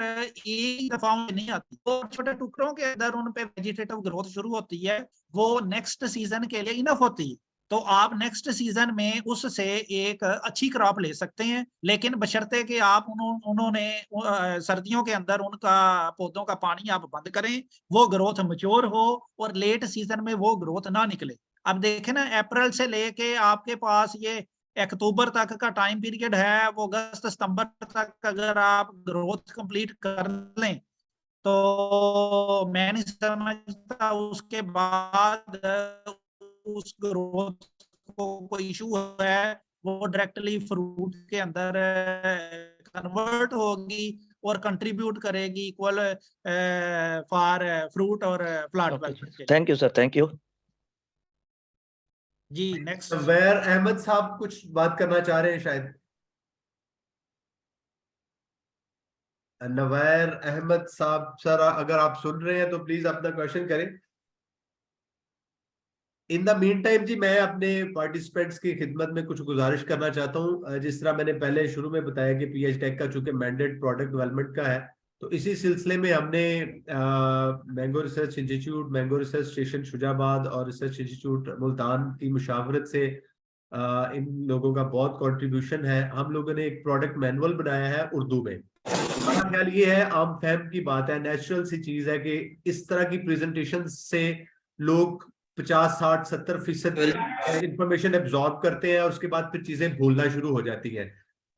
एक दफा नहीं आती। तो छोटे टुकड़ों के अंदर उन पे वेजिटेटिव ग्रोथ शुरू होती है, वो नेक्स्ट सीजन के लिए इनफ होती है। तो आप नेक्स्ट सीजन में उससे एक अच्छी क्रॉप ले सकते हैं, लेकिन बशर्ते कि आप उन्होंने सर्दियों के अंदर उनका पौधों का पानी आप बंद करें, वो ग्रोथ मैच्योर हो और लेट सीजन में वो ग्रोथ ना निकले। अब देखें ना, अप्रैल से लेके आपके पास ये अक्टूबर तक का टाइम पीरियड है, वो अगस्त सितंबर तक अगर आप ग्रोथ कंप्लीट कर लें तो मैं नहीं समझता उसके बाद उस ग्रोथ को कोई इशू है। वो डायरेक्टली फ्रूट के अंदर कन्वर्ट होगी और कंट्रीब्यूट करेगी इक्वल फॉर फ्रूट और flower development. Thank you sir, thank you जी। नेक्स्ट नवैर अहमद साहब कुछ बात करना चाह रहे हैं शायद। नवैर अहमद साहब सर, अगर आप सुन रहे हैं तो प्लीज अपना क्वेश्चन करें। इन द मीन टाइम जी, मैं अपने पार्टिसिपेंट्स की खिदमत में कुछ गुजारिश करना चाहता हूं। जिस तरह मैंने पहले शुरू में बताया कि पीएच टेक का चूंकि मैंडेट प्रोडक्ट डेवलपमेंट का है, तो इसी सिलसिले में हमने mango research institute, mango research station Shujabad और रिसर्च इंस्टीट्यूट मुल्तान की मुशावरत से इन लोगों का बहुत कंट्रीब्यूशन है। हम लोगों ने एक प्रोडक्ट मैनुअल बनाया है उर्दू में। हमारा ख्याल ये है, आम फहम की बात है, नेचुरल सी चीज है कि इस तरह की प्रेजेंटेशन से लोग 50-60-70% इंफॉर्मेशन एब्जॉर्ब करते हैं और उसके बाद फिर चीजें भूलना शुरू हो जाती हैं।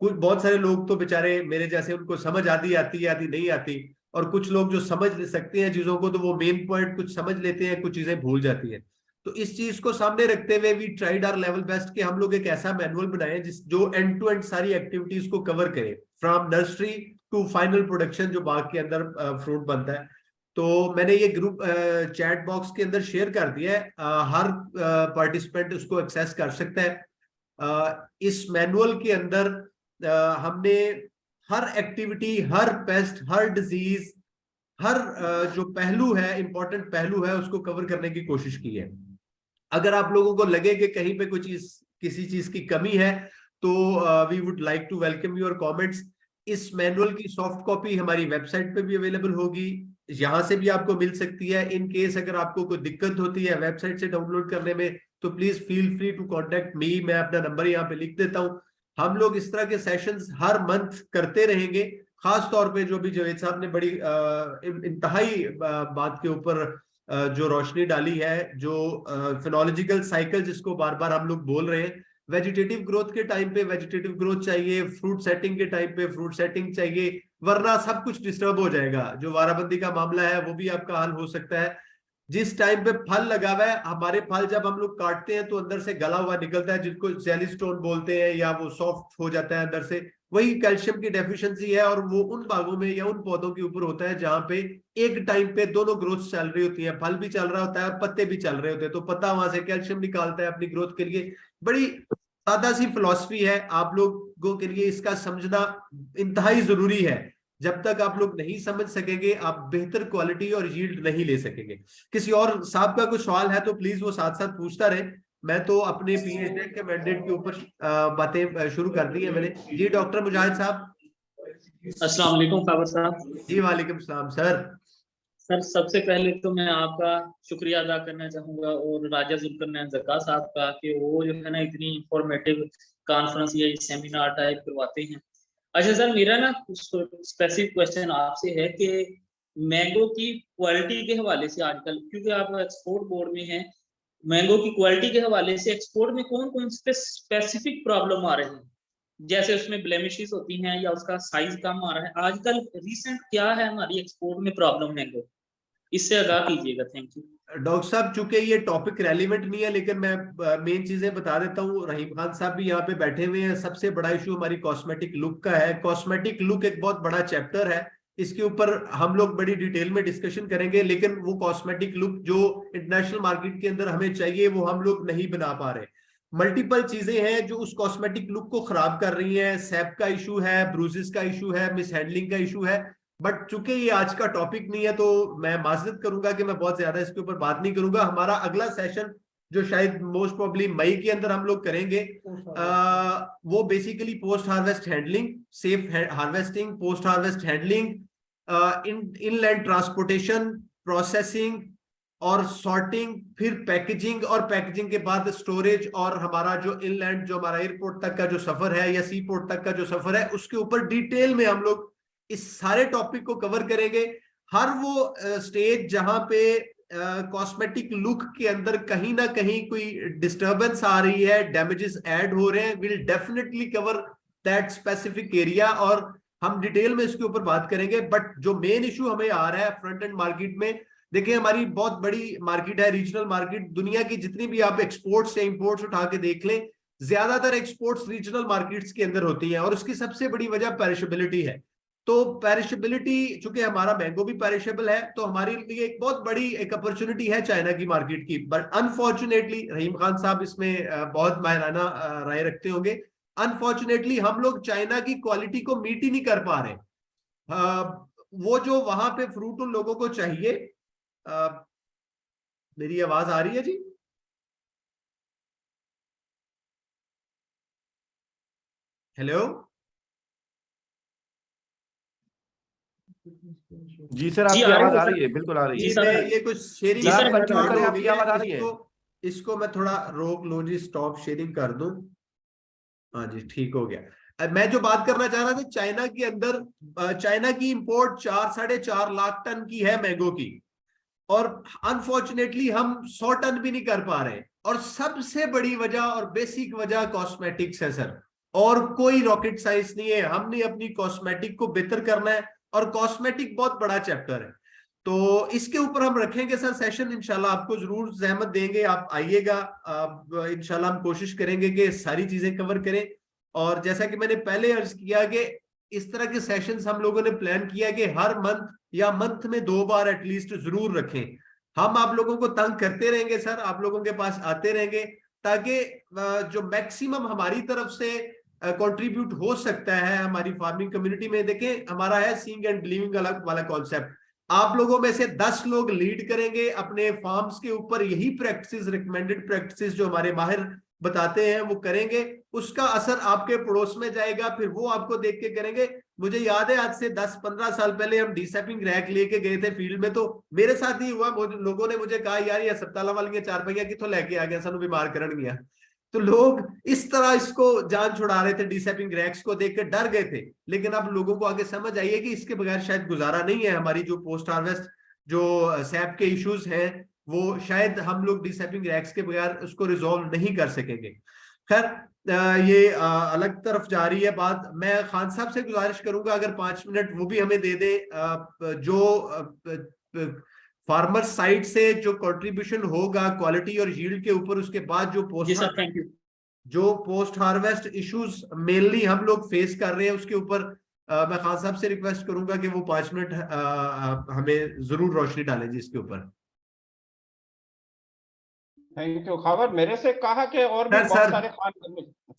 कुछ बहुत सारे लोग तो बेचारे मेरे जैसे, उनको समझ आती आती आती नहीं आती, और कुछ लोग जो समझ सकते हैं चीजों को तो वो मेन पॉइंट कुछ समझ लेते हैं, कुछ चीजें भूल जाती हैं। तो इस चीज को सामने रखते हुए we tried our level best कि हम लोग एक ऐसा मैनुअल बनाए जिस जो एंड टू एंड सारी एक्टिविटीज को कवर करे, from nursery to final production जो बाग के अंदर फ्रूट बनता है। तो मैंने ये ग्रुप चैट बॉक्स के अंदर शेयर कर दिया है, हर पार्टिसिपेंट उसको एक्सेस कर सकता है। इस मैनुअल के अंदर हमने हर एक्टिविटी, हर पेस्ट, हर डिजीज, हर जो पहलू है, इंपॉर्टेंट पहलू है, उसको कवर करने की कोशिश की है। अगर आप लोगों को लगे कि कहीं पे कोई चीज, किसी चीज की कमी है, तो we would like to welcome your comments. इस मैनुअल की सॉफ्ट कॉपी हमारी वेबसाइट पे भी अवेलेबल होगी, यहां से भी आपको मिल सकती है। इन केस अगर आपको कोई दिक्कत होती है वेबसाइट से डाउनलोड करने में, तो please feel free to contact me. मैं अपना नंबर यहाँ पे लिख देता हूँ। हम लोग इस तरह के सेशंस हर मंथ करते रहेंगे। खास तौर पे जो भी जावेद साहब ने बड़ी इंतहाई बात के ऊपर जो रोशनी डाली है, जो फिनोलॉजिकल साइकिल जिसको बार बार हम लोग बोल रहे हैं, वेजिटेटिव ग्रोथ के टाइम पे वेजिटेटिव ग्रोथ चाहिए, फ्रूट सेटिंग के टाइम पे फ्रूट सेटिंग चाहिए, वरना सब कुछ डिस्टर्ब हो जाएगा। जो वाराबंदी का मामला है वो भी आपका हल हो सकता है। जिस टाइम पे फल लगा हुआ है, हमारे फल जब हम लोग काटते हैं तो अंदर से गला हुआ निकलता है, जिसको जेली स्टोन बोलते हैं, या वो सॉफ्ट हो जाता है अंदर से, वही कैल्शियम की डेफिशिएंसी है। और वो उन बागों में या उन पौधों के ऊपर होता है जहां पे एक टाइम पे दोनों ग्रोथ चल रही होती है, फल भी चल रहा होता है और पत्ते भी चल रहे होते हैं। तो पत्ता वहां से कैल्शियम निकालता है अपनी ग्रोथ के लिए। बड़ी सादा सी फिलॉसफी है, आप लोगों के लिए इसका समझना इंतहाई जरूरी है। जब तक आप लोग नहीं समझ सकेंगे, आप बेहतर क्वालिटी और यील्ड नहीं ले सकेंगे। किसी और साहब का कुछ सवाल है तो प्लीज वो साथ साथ पूछता रहे। मैं तो अपने पीएचडी के मैंडेट के ऊपर बातें शुरू कर दी है मैंने। जी डॉक्टर मुजाहिद साहब। अस्सलाम वालेकुम काबर साहब। जी वालेकुम सलाम सर। सर सबसे पहले तो मैं आपका शुक्रिया अदा करना चाहूंगा और राजा जुल्फिकार जक्का साहब का कि वो जो है ना इतनी इंफॉर्मेटिव कॉन्फ्रेंस या सेमिनार टाइप करवाते हैं। अच्छा सर, मेरा ना स्पेसिफिक क्वेश्चन आपसे है कि मैंगो की क्वालिटी के हवाले से आजकल, क्योंकि आप एक्सपोर्ट बोर्ड में हैं, मैंगो की क्वालिटी के हवाले से एक्सपोर्ट में कौन कौन से स्पेसिफिक प्रॉब्लम आ रहे हैं, जैसे उसमें ब्लेमिशेस होती हैं या उसका साइज कम आ रहा है, आजकल रिसेंट क्या है हमारी एक्सपोर्ट में प्रॉब्लम मैंगो, इससे आगाह कीजिएगा। Thank you. डॉक्टर साहब चूंकि ये टॉपिक रेलिवेंट नहीं है, लेकिन मैं मेन चीजें बता देता हूँ। रहीम खान साहब भी यहाँ पे बैठे हुए हैं। सबसे बड़ा इशू हमारी कॉस्मेटिक लुक का है। कॉस्मेटिक लुक एक बहुत बड़ा चैप्टर है, इसके ऊपर हम लोग बड़ी डिटेल में डिस्कशन करेंगे, लेकिन वो कॉस्मेटिक लुक जो इंटरनेशनल मार्केट के अंदर हमें चाहिए वो हम लोग नहीं बना पा रहे। मल्टीपल चीजें हैं जो उस कॉस्मेटिक लुक को खराब कर रही हैं। सैप का इशू है, ब्रूजेस का इशू है, मिस हैंडलिंग का इशू है। बट चूंकि ये आज का टॉपिक नहीं है तो मैं माजरत करूंगा कि मैं बहुत ज्यादा इसके ऊपर बात नहीं करूंगा। हमारा अगला सेशन जो शायद मोस्ट प्रोबेबली मई के अंदर हम लोग करेंगे, वो basically post harvest handling, safe harvesting, post harvest handling, inland transportation, processing और सॉर्टिंग, फिर पैकेजिंग, और पैकेजिंग के बाद स्टोरेज, और हमारा जो इनलैंड जो हमारा एयरपोर्ट तक का जो सफर है या सी पोर्ट तक का जो सफर है, उसके ऊपर डिटेल में हम लोग इस सारे टॉपिक को कवर करेंगे। हर वो स्टेज जहां पे कॉस्मेटिक लुक के अंदर कहीं ना कहीं कोई डिस्टर्बेंस आ रही है, डैमेजेस ऐड हो रहे हैं, will definitely cover that specific area और हम डिटेल में इसके ऊपर बात करेंगे। बट जो मेन इशू हमें आ रहा है फ्रंट एंड मार्केट में, देखिए हमारी बहुत बड़ी मार्केट है, रीजनल मार्केट। दुनिया की जितनी भी आप एक्सपोर्ट्स या इंपोर्ट्स उठा के देख लें, ज्यादातर एक्सपोर्ट्स रीजनल मार्केट्स के अंदर होती हैं, और उसकी सबसे बड़ी वजह पेरिशेबिलिटी है। तो पेरिशेबिलिटी, चूंकि हमारा मैंगो भी पेरिशेबल है, तो हमारे लिए एक बहुत बड़ी एक अपॉर्चुनिटी है चाइना की मार्केट की। बट अनफॉर्चुनेटली, रहीम खान साहब इसमें बहुत माहिराना राय रखते होंगे, अनफॉर्चुनेटली हम लोग चाइना की क्वालिटी को मीट ही नहीं कर पा रहे। वो जो वहां पे फ्रूट उन लोगों को चाहिए। मेरी आवाज आ रही है जी? हेलो जी सर, आपकी आवाज आ रही है, बिल्कुल आ रही है। ये कुछ शेयरिंग जी सर, आप कंटिन्यू करें, आपकी आवाज आ रही है। इसको मैं थोड़ा रोक लो जी, स्टॉप शेयरिंग कर दूं। हाँ जी, ठीक हो गया। मैं जो बात करना चाह रहा था, चाइना के अंदर चाइना की इंपोर्ट 4-4.5 लाख टन की है मैंगो की, और अनफॉर्चुनेटली हम 100 टन भी नहीं कर पा रहे। और सबसे बड़ी वजह और बेसिक वजह कॉस्मेटिक्स है सर, और कोई रॉकेट साइंस नहीं है। हमने अपनी कॉस्मेटिक को बेहतर करना है, और कॉस्मेटिक बहुत बड़ा चैप्टर है। तो इसके ऊपर हम रखेंगे सर सेशन, इंशाल्लाह आपको जरूर जहमत देंगे, आप आइएगा। इंशाल्लाह हम कोशिश करेंगे कि सारी चीजें कवर करें। और जैसा कि मैंने पहले अर्ज किया कि इस तरह के सेशंस हम लोगों ने प्लान किया कि हर मंथ या मंथ में 2 बार एटलीस्ट जरूर रखें। हम आप लोगों को तंग करते रहेंगे सर, आप लोगों के पास आते रहेंगे, ताकि जो मैक्सिमम हमारी तरफ से कंट्रीब्यूट हो सकता है हमारी फार्मिंग कम्युनिटी में। देखें, हमारा है सीइंग एंड बिलीविंग वाला कॉन्सेप्ट। आप लोगों में से 10 लोग लीड करेंगे अपने फार्म्स के ऊपर, यही प्रैक्टिस, रिकमेंडेड प्रैक्टिस जो हमारे माहिर बताते हैं वो करेंगे। उसका असर आपके पड़ोस में जाएगा, फिर वो आपको देख के करेंगे। मुझे याद है आज से 10-15 साल पहले हम डीसैपिंग रैक लेके गए थे फील्ड में, तो मेरे साथ ही हुआ, लोगों ने मुझे कहा यार ये अस्पताल वाली 4 पहिया कितों लेके आ गया, सानू बीमार करन गया। तो लोग इस तरह इसको जान छुड़ा रहे थे, डीसैपिंग रैक्स को देख के डर गए थे। लेकिन अब लोगों को आगे समझ आई है कि इसके बगैर शायद गुजारा नहीं है। हमारी जो पोस्ट हार्वेस्ट जो सैप के इश्यूज हैं, वो शायद हम लोग डीसैपिंग रैक्स के बगैर उसको रिजॉल्व नहीं कर सकेंगे। खैर, ये अलग तरफ जा रही है बात। मैं खान साहब से गुजारिश करूंगा अगर 5 मिनट वो भी हमें दे दे, जो फार्मर साइड से जो कंट्रीब्यूशन होगा क्वालिटी और यील्ड के ऊपर, उसके बाद जो जी सर, थैंक यू। जो पोस्ट हार्वेस्ट इश्यूज मेनली हम लोग फेस कर रहे हैं उसके ऊपर मैं खान साहब से रिक्वेस्ट करूंगा कि वो 5 मिनट हमें जरूर रोशनी डालें जी इसके ऊपर। Thank you. खबर मेरे से कहा कि और भी बहुत सारे खान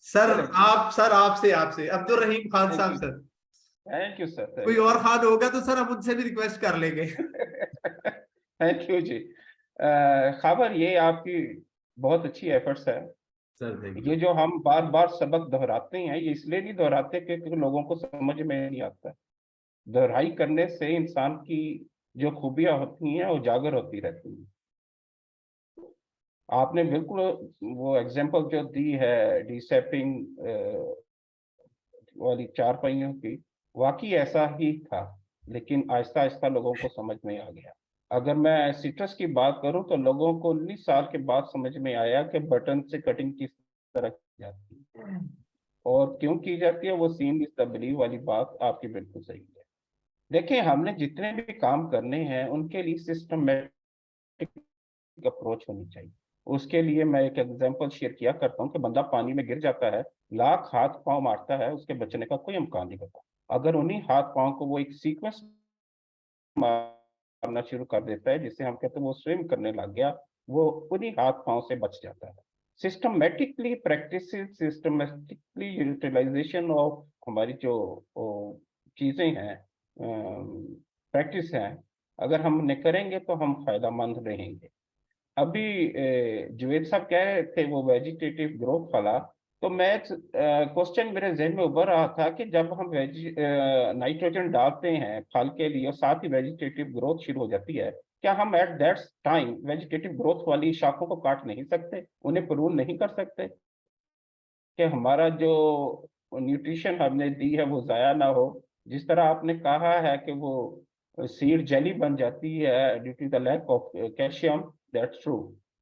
सर आपसे अब्दुल रहीम खान साहब सर। Thank you sir. कोई और खान होगा तो सर हम उनसे भी रिक्वेस्ट कर लेंगे। थैंक यू जी। खबर, ये आपकी बहुत अच्छी एफर्ट्स है सर। ये जो हम बार बार सबक दोहराते हैं, ये इसलिए नहीं दोहराते क्योंकि लोगों को समझ में नहीं आता। दोहराई करने से इंसान की जो खूबियां होती हैं वो उजागर होती रहती हैं। आपने बिल्कुल वो एग्जांपल जो दी है डीसैपिंग वाली 4 पहियों की, वाकई ऐसा ही था, लेकिन आहिस्ता आहिस्ता लोगों को समझ में आ गया। अगर मैं सिट्रस की बात करूं तो लोगों को 19 साल के बाद समझ में आया कि बटन से कटिंग किस तरह की जाती है और क्यों की जाती है। वो सीन इज द बिलीव वाली बात आपकी बिल्कुल सही है। देखिए, हमने जितने भी काम करने हैं उनके लिए सिस्टमेटिक अप्रोच होनी चाहिए। उसके लिए मैं एक एग्जांपल शेयर किया करता हूँ कि बंदा पानी में गिर जाता है, लाख हाथ पांव मारता है, उसके बचने का कोई इम्कान नहीं होता। अगर उन्हीं हाथ पांव को वो एक सीक्वेंस मारना शुरू कर देता है, जिसे हम कहते हैं वो स्विम करने लग गया, वो उन्हीं हाथ पांव से बच जाता है। Systematically practice, systematically utilisation of हमारी जो चीजें हैं, प्रैक्टिस है, अगर हमने करेंगे तो हम फायदामंद रहेंगे। अभी जुवेद साहब कह रहे थे वो वेजिटेटिव ग्रोथ वाला, तो मैं क्वेश्चन मेरे जहन में उभर रहा था कि जब हम नाइट्रोजन डालते हैं फल के लिए और साथ ही वेजिटेटिव ग्रोथ शुरू हो जाती है, क्या हम at that time vegetative growth वाली शाखों को काट नहीं सकते, उन्हें प्रून नहीं कर सकते कि हमारा जो न्यूट्रिशन हमने दी है वो जाया ना हो? जिस तरह आपने कहा है कि वो सीड जेली बन जाती है due to the lack of calcium, that's true.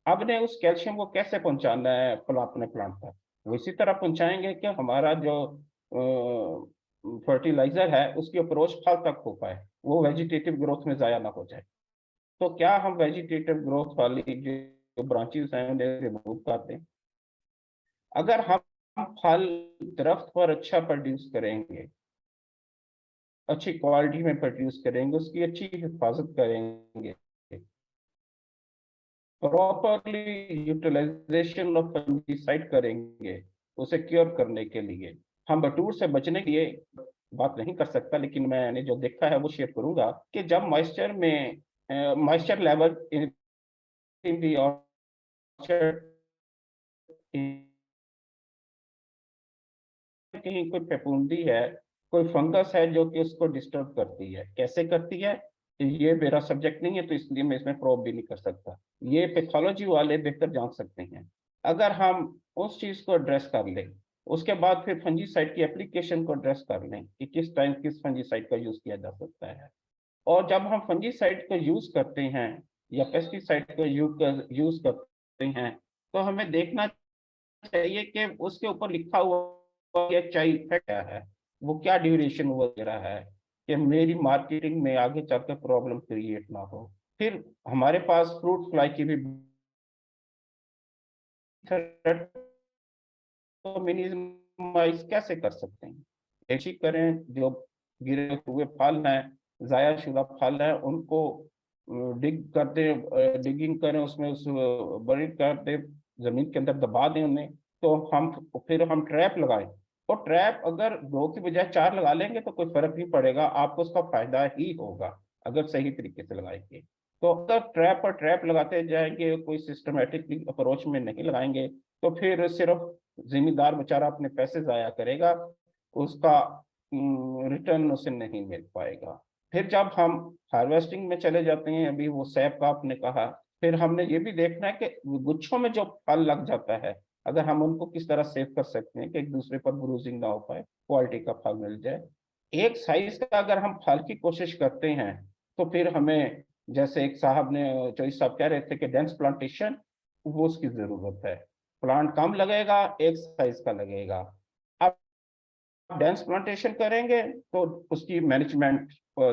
अब ने उस कैल्शियम को कैसे पहुंचाना है अपने प्लांट तक? वो इसी तरह पहुंचाएंगे कि हमारा जो फर्टिलाइजर है उसकी अप्रोच फल तक हो पाए, वो वेजिटेटिव ग्रोथ में जाया ना हो जाए। तो क्या हम वेजिटेटिव ग्रोथ वाली जो ब्रांचेस हैं उन्हें रिमूव कर दें? अगर हम फल दरख्त पर अच्छा प्रोड्यूस करेंगे, अच्छी क्वालिटी में प्रोड्यूस करेंगे, उसकी अच्छी हिफाजत करेंगे, प्रॉपरली यूटिलाइजेशन ऑफ फंगिसाइड करेंगे उसे क्योर करने के लिए। हम बटूर से बचने के लिए बात नहीं कर सकता, लेकिन मैंने जो देखा है वो शेयर करूंगा कि जब मॉइस्चर में moisture level in the orchard कहीं कोई फफूंदी है, कोई फंगस है जो कि उसको डिस्टर्ब करती है, कैसे करती है ये मेरा सब्जेक्ट नहीं है, तो इसलिए मैं इसमें प्रोब भी नहीं कर सकता, ये पैथोलॉजी वाले बेहतर जान सकते हैं। अगर हम उस चीज को एड्रेस कर लें, उसके बाद फिर फंजीसाइड की एप्लीकेशन को एड्रेस कर लें कि किस टाइम किस फंजीसाइड का यूज किया जा सकता है। और जब हम फंजीसाइड का यूज करते हैं या पेस्टिसाइड का यूज करते हैं, तो हमें देखना चाहिए कि उसके ऊपर लिखा हुआ क्या इफेक्ट क्या है, वो क्या ड्यूरेशन वगैरह है, कि मेरी मार्केटिंग में आगे चलकर प्रॉब्लम क्रिएट ना हो। फिर हमारे पास फ्रूट फ्लाई की भी तो मिनिमाइज कैसे कर सकते हैं? ऐसी करें जो गिरे हुए फल हैं, जाया शुदा फल है, उनको डिग कर दे, डिगिंग करें, उसमें उस बरी कर दे, जमीन के अंदर दबा दें उन्हें, तो फिर हम ट्रैप लगाएं। और ट्रैप अगर 2 की बजाय 4 लगा लेंगे तो कोई फर्क नहीं पड़ेगा, आपको उसका फायदा ही होगा अगर सही तरीके से लगाएंगे। तो अगर ट्रैप पर ट्रैप लगाते जाएंगे, कोई सिस्टमेटिक अप्रोच में नहीं लगाएंगे, तो फिर सिर्फ जिम्मेदार बेचारा अपने पैसे जाया करेगा, उसका रिटर्न उसे नहीं मिल पाएगा। फिर जब हम हार्वेस्टिंग में चले जाते हैं, अभी वो सेब का आपने कहा, फिर हमने ये भी देखना है कि गुच्छों में जो फल लग जाता है, अगर हम उनको किस तरह सेव कर सकते हैं कि एक दूसरे पर ब्रूजिंग ना हो पाए, क्वालिटी का फल मिल जाए। एक साइज का अगर हम फल की कोशिश करते हैं, तो फिर हमें, जैसे एक साहब ने चौधरी साहब कह रहे थे कि डेंस प्लांटेशन, वो उसकी जरूरत है। प्लांट कम लगेगा, एक साइज का लगेगा। अब डेंस प्लांटेशन करेंगे तो उसकी मैनेजमेंट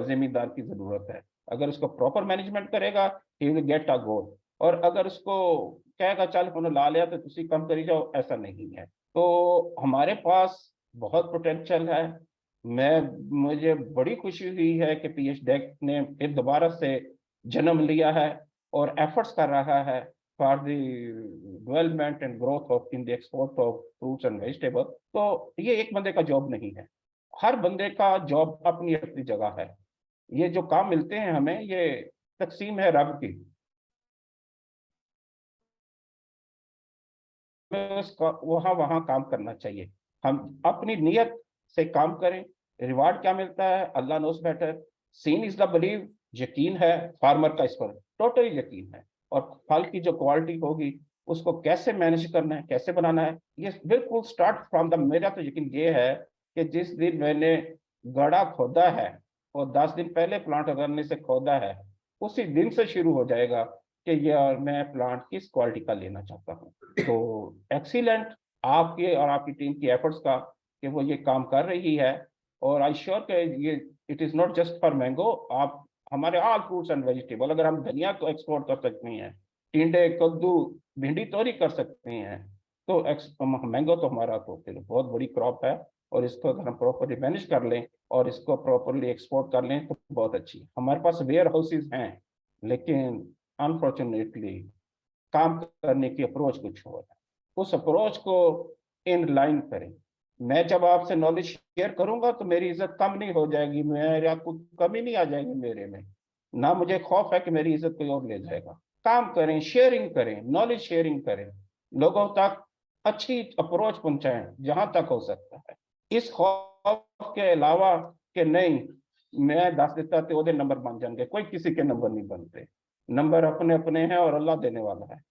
जिम्मेदार की जरूरत है। अगर उसको प्रॉपर मैनेजमेंट करेगा, ही विल गेट अ गोल। और अगर उसको कहेगा चल उन्होंने ला लिया तो तुसी कम करी जाओ, ऐसा नहीं है। तो हमारे पास बहुत पोटेंशियल है। मुझे बड़ी खुशी हुई है कि पीएचडेक ने फिर दोबारा से जन्म लिया है और एफर्ट्स कर रहा है for the development and growth of in the export of fruits and vegetable. तो ये एक बंदे का जॉब नहीं है, हर बंदे का जॉब अपनी अपनी जगह है। ये जो काम मिलते हैं हमें, ये तकसीम है रब की, उसका वहाँ वहाँ काम करना चाहिए। हम अपनी नियत से काम करें, रिवार्ड क्या मिलता है Allah knows better. Seen is the believe, यकीन है फार्मर का, इस पर टोटली यकीन है। और फल की जो क्वालिटी होगी उसको कैसे मैनेज करना है, कैसे बनाना है, ये बिल्कुल स्टार्ट फ्रॉम द, मेरा तो यकीन ये है कि जिस दिन मैंने गड्ढा खोदा है और 10 दिन पहले प्लांट उगाने से खोदा है, उसी दिन से शुरू हो जाएगा कि यार मैं प्लांट किस क्वालिटी का लेना चाहता हूँ। तो एक्सीलेंट आपके और आपकी टीम की एफर्ट्स का कि वो ये काम कर रही है। और आई श्योर कि ये it is not just for mango, आप हमारे ऑल फ्रूट्स एंड वेजिटेबल, अगर हम धनिया को एक्सपोर्ट कर सकते हैं टिंडे, कद्दू, भिंडी तोरी कर सकते हैं। तो मैंगो तो हमारा तो फिर बहुत बड़ी क्रॉप है, और इसको अगर हम प्रॉपरली मैनेज कर लें और इसको प्रॉपरली एक्सपोर्ट कर लें तो बहुत अच्छी। हमारे पास वेयर हाउसेज हैं, लेकिन अनफॉर्चुनेटली काम करने की अप्रोच कुछ और है। उस अप्रोच को इन लाइन करें। मैं जब आपसे नॉलेज शेयर करूंगा तो मेरी इज्जत कम नहीं हो जाएगी, मेरे आपको कमी नहीं आ जाएगी मेरे में, ना मुझे खौफ है कि मेरी इज्जत कोई और ले जाएगा। काम करें, शेयरिंग करें, नॉलेज शेयरिंग करें, लोगों तक अच्छी अप्रोच पहुंचाएं जहां तक हो सकता है। इस खौफ के अलावा कि नहीं मैं दस देता तो ओदे नंबर बन जाएंगे, कोई किसी के नंबर नहीं बनते, नंबर अपने अपने हैं और अल्लाह देने वाला है।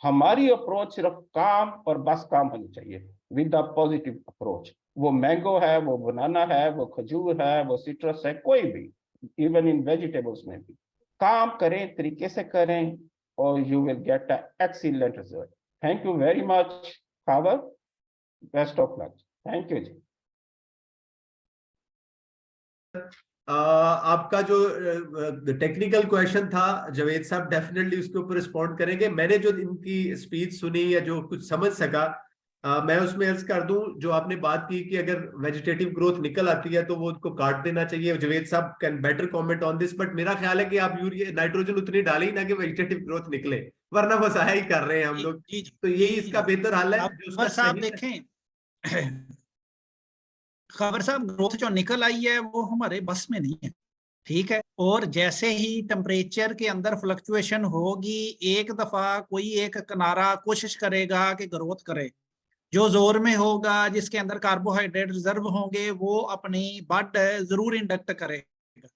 हमारी अप्रोच सिर्फ काम और बस काम होनी चाहिए विद द पॉजिटिव अप्रोच। वो मैंगो है, वो बनाना है, वो खजूर है, वो सिट्रस है, कोई भी, इवन इन वेजिटेबल्स में भी काम करें, तरीके से करें और you will get a excellent result. Thank you very much father, best of luck. Thank you जी। आपका जो टेक्निकल क्वेश्चन था जावेद साहब डेफिनेटली उसके ऊपर रिस्पॉन्ड करेंगे। मैंने जो इनकी स्पीच सुनी या जो कुछ समझ सका, मैं उसमें अर्ज कर दूं, जो आपने बात की कि अगर वेजिटेटिव ग्रोथ निकल आती है तो वो उसको काट देना चाहिए। जावेद साहब can better comment on this, but मेरा ख्याल है कि आप यूरिया नाइट्रोजन उतनी डाली ना कि वेजिटेटिव ग्रोथ निकले, वरना बस आया ही कर रहे हैं हम लोग। तो यही इसका बेहतर हल है जो उसका साहब सही देखें खबर साहब, ग्रोथ जो निकल आई है वो हमारे बस में नहीं है, ठीक है। और जैसे ही टेम्परेचर के अंदर फ्लक्चुएशन होगी, एक दफा कोई एक किनारा कोशिश करेगा कि ग्रोथ करे, जो जोर में होगा, जिसके अंदर कार्बोहाइड्रेट रिजर्व होंगे, वो अपनी बड जरूर इंडक्ट करेगा।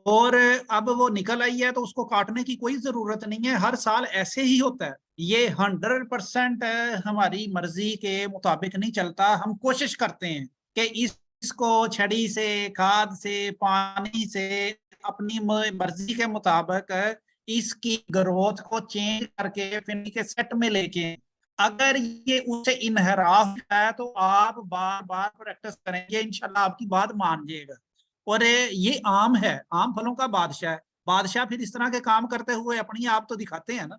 और अब वो निकल आई है तो उसको काटने की कोई जरूरत नहीं है, हर साल ऐसे ही होता है। ये 100% हमारी मर्जी के मुताबिक नहीं चलता। हम कोशिश करते हैं कि इसको छड़ी से, खाद से, पानी से, अपनी मर्जी के मुताबिक इसकी ग्रोथ को चेंज करके फिर के सेट में लेके, अगर ये उससे इनहराफ है तो आप बार बार प्रैक्टिस करेंगे, इंशाल्लाह आपकी बात मान जाएगा। और ये आम है, आम फलों का बादशाह है। बादशाह फिर इस तरह के काम करते हुए अपनी आप तो दिखाते हैं ना।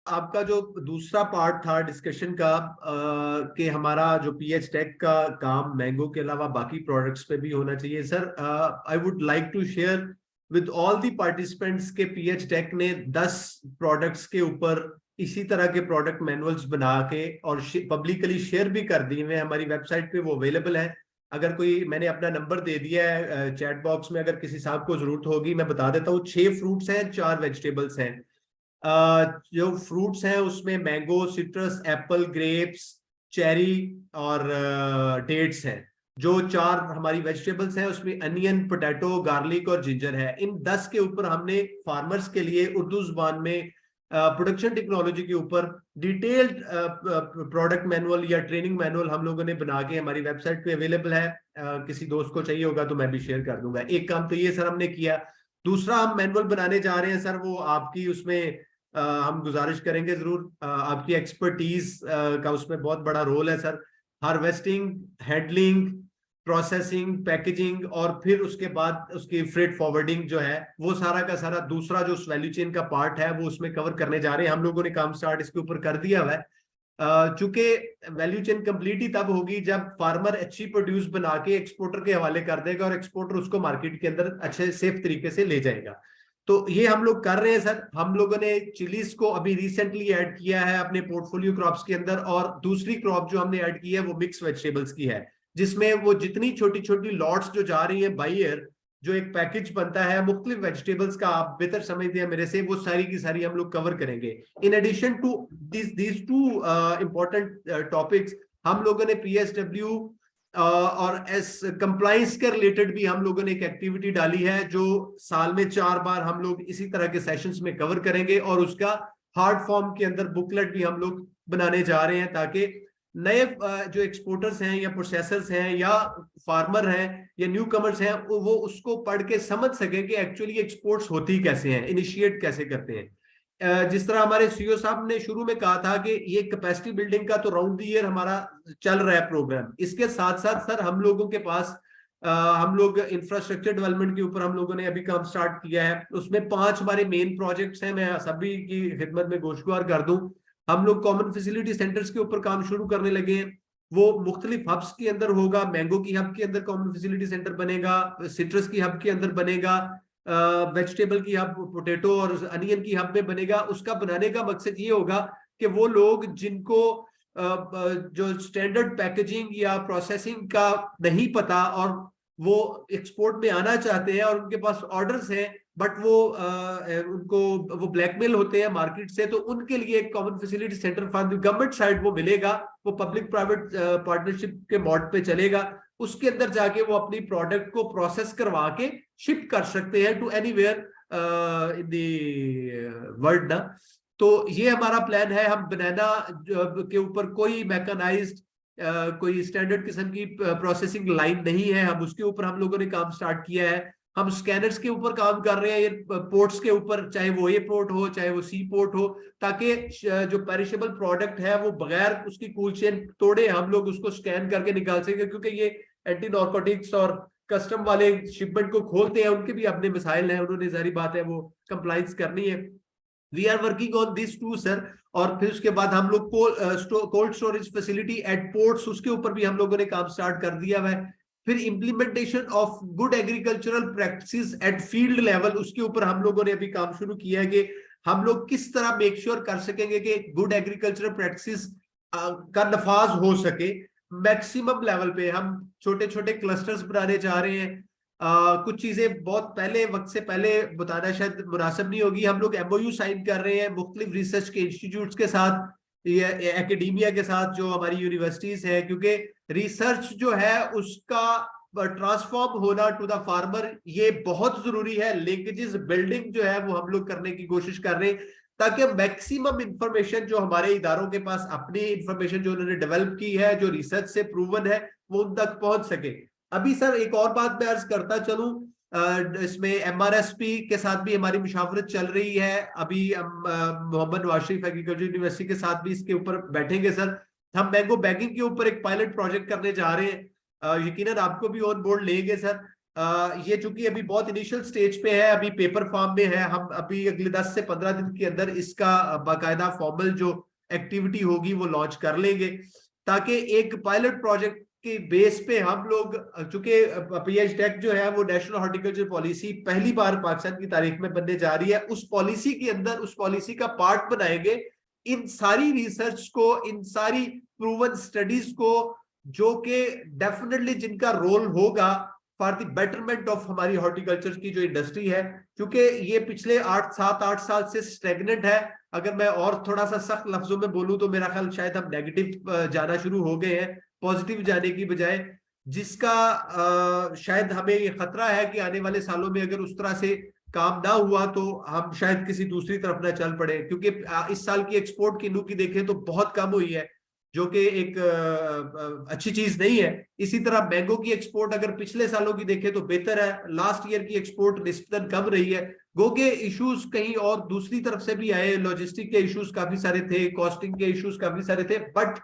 आपका जो दूसरा पार्ट था डिस्कशन का, कि हमारा जो पीएच टेक का काम मैंगो के अलावा बाकी प्रोडक्ट्स पे भी होना चाहिए। Sir I would like to share with all the participants के पीएच टेक ने 10 प्रोडक्ट्स के ऊपर इसी तरह के प्रोडक्ट मैनुअल्स बना के और पब्लिकली शेयर भी कर दिए हुए, हमारी वेबसाइट पे वो अवेलेबल है। अगर कोई, मैंने अपना नंबर दे दिया है चैट बॉक्स में, अगर किसी साहब को जरूरत होगी मैं बता देता हूँ। 6 फ्रूट्स हैं, 4 वेजिटेबल्स हैं। जो फ्रूट्स हैं उसमें mango, citrus, Apple, grapes, cherry और डेट्स हैं। जो 4 हमारी वेजिटेबल्स हैं उसमें अनियन, पोटैटो, गार्लिक और जिंजर है। इन 10 के ऊपर हमने फार्मर्स के लिए उर्दू जुबान में प्रोडक्शन टेक्नोलॉजी के ऊपर डिटेल्ड प्रोडक्ट मैनुअल या ट्रेनिंग मैनुअल हम लोगों ने बना के हमारी वेबसाइट पे अवेलेबल है। किसी दोस्त को चाहिए होगा तो मैं भी शेयर कर दूंगा। एक काम तो ये सर हमने किया। दूसरा हम मैनुअल बनाने जा रहे हैं सर, वो आपकी उसमें हम गुजारिश करेंगे जरूर, आपकी एक्सपर्टीज का उसमें बहुत बड़ा रोल है sir. Harvesting, handling, processing, packaging और फिर उसके बाद उसकी फ्रेट फॉरवर्डिंग जो है, वो सारा का सारा दूसरा जो वैल्यू चेन का पार्ट है वो उसमें कवर करने जा रहे हैं। हम लोगों ने काम स्टार्ट इसके ऊपर कर दिया हुआ है। चूंकि वैल्यू चेन कंप्लीट ही तब होगी जब फार्मर अच्छी प्रोड्यूस बना के एक्सपोर्टर के हवाले कर देगा और एक्सपोर्टर उसको मार्केट के अंदर अच्छे सेफ तरीके से ले जाएगा। तो ये हम लोग कर रहे हैं सर। हम लोगों ने चिलीज को अभी रिसेंटली ऐड किया है अपने पोर्टफोलियो क्रॉप्स के अंदर, और दूसरी क्रॉप जो हमने ऐड की है वो मिक्स वेजिटेबल्स की है, जिसमें वो जितनी छोटी छोटी लॉट्स जो जा रही है बाई ईयर, जो एक पैकेज बनता है मुख्तलिफ वेजिटेबल्स का, आप बेहतर समझते हैं मेरे से, वो सारी की सारी हम लोग कवर करेंगे। In addition to these two important topics, हम लोगों ने पीएसडब्ल्यू और एस कंप्लाइंस के रिलेटेड भी हम लोगों ने एक एक्टिविटी डाली है, जो साल में 4 बार हम लोग इसी तरह के सेशंस में कवर करेंगे, और उसका हार्ड फॉर्म के अंदर बुकलेट भी हम लोग बनाने जा रहे हैं, ताकि नए जो एक्सपोर्टर्स हैं या प्रोसेसर्स हैं या फार्मर हैं या न्यू कमर्स हैं, वो उसको पढ़ के समझ सकें कि एक्चुअली एक्सपोर्ट्स होती कैसे हैं, इनिशिएट कैसे करते हैं। जिस तरह हमारे सीईओ साहब ने शुरू में कहा था कि ये कैपेसिटी बिल्डिंग का तो राउंड द ईयर हमारा चल रहा है प्रोग्राम, इसके साथ साथ सर हम लोगों के पास हम लोग इंफ्रास्ट्रक्चर डेवलपमेंट के ऊपर हम लोगों ने अभी काम स्टार्ट किया है। उसमें 5 हमारे मेन प्रोजेक्ट्स हैं, मैं सभी की खिदमत में गोशगुजार कर दूं। हम लोग कॉमन फैसिलिटी सेंटर्स के ऊपर काम शुरू करने लगे हैं। वो मुख्तलिफ हब्स के अंदर होगा। मैंगो की हब के अंदर कॉमन फैसिलिटी सेंटर बनेगा, सिट्रस की हब के अंदर बनेगा, वेजिटेबल की हब, पोटैटो और अनियन की हब में बनेगा। उसका बनाने का मकसद ये होगा कि वो लोग जिनको जो स्टैंडर्ड पैकेजिंग या प्रोसेसिंग का नहीं पता और वो एक्सपोर्ट में आना चाहते हैं और उनके पास ऑर्डर्स हैं, बट वो उनको वो ब्लैकमेल होते हैं मार्केट से, तो उनके लिए एक common facility centre fund government side वो मिलेगा। वो पब्लिक प्राइवेट पार्टनरशिप के मॉड पे चलेगा। उसके अंदर जाके वो अपनी प्रोडक्ट को प्रोसेस करवा के शिप कर सकते हैं to anywhere in the world ना। तो ये हमारा प्लान है। हम बनाना के ऊपर कोई मैकेनाइज्ड कोई स्टैंडर्ड किस्म की प्रोसेसिंग लाइन नहीं है, हम उसके ऊपर हम लोगों ने काम स्टार्ट किया है। हम स्कैनर्स के ऊपर काम कर रहे हैं, ये पोर्ट्स के ऊपर, चाहे वो ए पोर्ट हो चाहे वो सी पोर्ट हो, ताकि जो पेरिशेबल प्रोडक्ट है वो बगैर उसकी कूल चेन तोड़े हम लोग उसको स्कैन करके निकाल सकें। क्योंकि ये एंटी नार्कोटिक्स और कस्टम वाले शिपमेंट को खोलते हैं, उनके भी अपने मिसाइल हैं, उन्होंने जारी बात है वो कंप्लाइंस करनी है। We are working on this too sir. और फिर उसके बाद हम लोग cold storage facility at ports, उसके ऊपर भी हम लोगों ने काम स्टार्ट कर दिया है। फिर implementation of good agricultural practices eight field level, उसके ऊपर हम लोगों ने अभी काम शुरू किया है कि हम लोग किस तरह मेक श्योर कर सकेंगे कि गुड एग्रीकल्चरल प्रैक्टिसेस का नफाज हो सके मैक्सिमम लेवल पे। हम छोटे छोटे क्लस्टर्स बनाने जा रहे हैं। कुछ चीजें बहुत पहले वक्त से पहले बताना शायद मुनासिब नहीं होगी। हम लोग एमओयू साइन कर रहे हैं मुख्तलिफ रिसर्च के इंस्टीट्यूट्स के साथ, ये एकेडेमिया के साथ, जो हमारी यूनिवर्सिटीज है, क्योंकि रिसर्च जो है उसका ट्रांसफॉर्म होना टू द फार्मर ये बहुत जरूरी है। लिंकेजेस बिल्डिंग जो है वो हम लोग करने की कोशिश कर रहे हैं, ताकि मैक्सिमम इंफॉर्मेशन जो हमारे इदारों के पास अपनी इंफॉर्मेशन जो उन्होंने डेवलप की है, जो रिसर्च से प्रूवन है, वो उन तक पहुंच सके। अभी सर एक और बात मैं अर्ज करता चलूं, इसमें एमआरएसपी के साथ भी हमारी मुशावरत चल रही है। अभी मोहम्मद नवाज शरीफ एग्रीकल्चर यूनिवर्सिटी के साथ भी इसके ऊपर बैठेंगे सर। हम मैंगो बैगिंग के ऊपर एक पायलट प्रोजेक्ट करने जा रहे हैं, यकीनन आपको भी ऑन बोर्ड लेंगे सर। ये चूंकि अभी बहुत इनिशियल स्टेज पे है, अभी पेपर फॉर्म में है, हम अभी अगले 10 से 15 दिन के अंदर इसका बाकायदा फॉर्मल जो एक्टिविटी होगी वो लॉन्च कर लेंगे, ताकि एक पायलट प्रोजेक्ट के बेस पे हम लोग, चूंकि पीएच टेक जो है वो नेशनल हॉर्टिकल्चर पॉलिसी पहली बार पाकिस्तान की तारीख में बनने जा रही है, उस पॉलिसी के अंदर उस पॉलिसी का पार्ट बनाएंगे इन सारी रिसर्च को, इन सारी प्रूवन स्टडीज को, जो कि डेफिनेटली जिनका रोल होगा फॉर द बेटरमेंट ऑफ हमारी हॉर्टिकल्चर की जो इंडस्ट्री है। क्योंकि ये पिछले 7-8 साल से स्टेगनेंट है। अगर मैं और थोड़ा सा सख्त लफ्जों में बोलूं तो मेरा ख्याल शायद हम नेगेटिव जाना शुरू हो गए हैं, पॉजिटिव जाने की बजाय, जिसका शायद हमें ये खतरा है कि आने वाले सालों में अगर उस तरह से काम ना हुआ तो हम शायद किसी दूसरी तरफ ना चल पड़े। क्योंकि इस साल की एक्सपोर्ट की नुकी देखें तो बहुत कम हुई है, जो कि एक अच्छी चीज नहीं है। इसी तरह मैंगो की एक्सपोर्ट अगर पिछले सालों की देखें तो बेहतर है, लास्ट ईयर की एक्सपोर्ट निस्बतन कम रही है। गो के इश्यूज कहीं और दूसरी तरफ से भी आए, लॉजिस्टिक के इश्यूज काफी सारे थे, कॉस्टिंग के इश्यूज काफी सारे थे, बट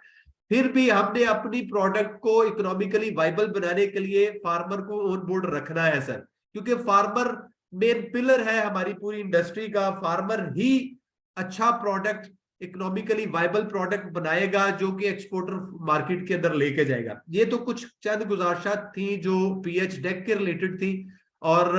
फिर भी हमने अपनी प्रोडक्ट को इकोनॉमिकली वाइबल बनाने के लिए फार्मर को ऑन बोर्ड रखना है सर। क्योंकि फार्मर मेन पिलर है हमारी पूरी इंडस्ट्री का। फार्मर ही अच्छा प्रोडक्ट, इकोनॉमिकली वाइबल प्रोडक्ट बनाएगा जो कि एक्सपोर्टर मार्केट के अंदर लेके जाएगा। ये तो कुछ चंद गुजारिशात थी जो पीएच डेक के रिलेटेड थी। और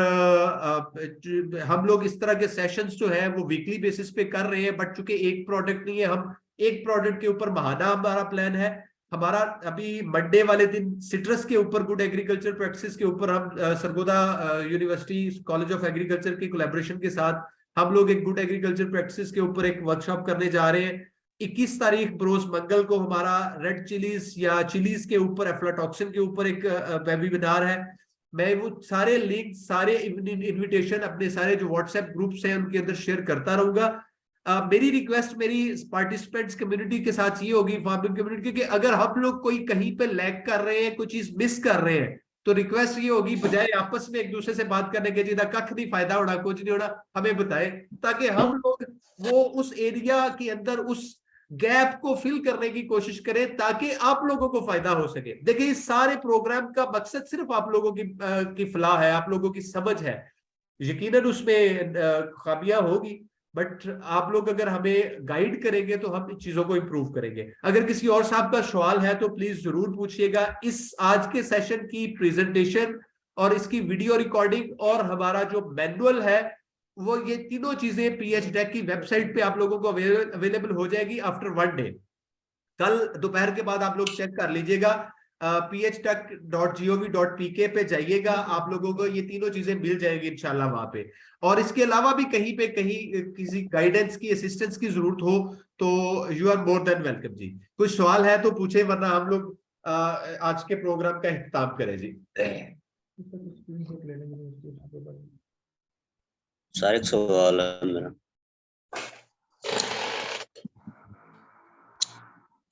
हम लोग इस तरह के सेशंस जो है वो वीकली बेसिस पे कर रहे हैं, बट चूंकि एक प्रोडक्ट नहीं है, हम एक प्रोडक्ट के ऊपर महाना हमारा प्लान है। हमारा अभी मंडे वाले दिन सिट्रस के ऊपर, गुड एग्रीकल्चर प्रैक्टिसेस के ऊपर, हम Sargodha university college of agriculture की कोलैबोरेशन के साथ हम लोग एक गुड एग्रीकल्चर प्रैक्टिसेस के ऊपर एक वर्कशॉप करने जा रहे हैं। 21 तारीख बरोज मंगल को हमारा रेड चिलीज या चिलीज के ऊपर, एफ्लाटॉक्सिन के ऊपर एक वेबिनार है। मैं वो सारे लिंक, सारे इन्विटेशन अपने सारे जो व्हाट्सएप ग्रुप्स हैं उनके अंदर शेयर करता रहूंगा। मेरी रिक्वेस्ट मेरी पार्टिसिपेंट्स कम्युनिटी के साथ ये होगी, फार्मिंग कम्युनिटी, कि अगर हम लोग कोई कहीं पे लैग कर रहे हैं, कोई चीज मिस कर रहे हैं, तो रिक्वेस्ट ये होगी, बजाय आपस में एक दूसरे से बात करने के जिदा कख नहीं फायदा होना, कुछ नहीं होना, हमें बताएं, ताकि हम लोग वो उस एरिया के अंदर उस गैप को फिल करने की कोशिश करें ताकि आप लोगों को फायदा हो सके। देखिए इस सारे प्रोग्राम का मकसद सिर्फ आप लोगों की फलाह है, आप लोगों की समझ है। यकीनन उसमें खामियां होगी, बट आप लोग अगर हमें गाइड करेंगे तो हम इन चीजों को इम्प्रूव करेंगे। अगर किसी और साहब का सवाल है तो प्लीज जरूर पूछिएगा। इस आज के सेशन की प्रेजेंटेशन और इसकी वीडियो रिकॉर्डिंग और हमारा जो मैनुअल है वो, ये तीनों चीजें PHTech की वेबसाइट पे आप लोगों को अवेलेबल हो जाएगी आफ्टर 1 डे। कल दोपहर के बाद आप लोग चेक कर लीजिएगा, phtech.gov.pk पे जाइएगा, आप लोगों को ये तीनों चीजें मिल जाएंगी इंशाल्लाह वहां पे। और इसके अलावा भी कहीं किसी गाइडेंस की, असिस्टेंस की जरूरत हो तो you are more than welcome जी। कुछ सवाल है तो पूछे, वरना हम लोग आज के प्रोग्राम का इख्तिताम करें जी। सर एक सवाल है मेरा।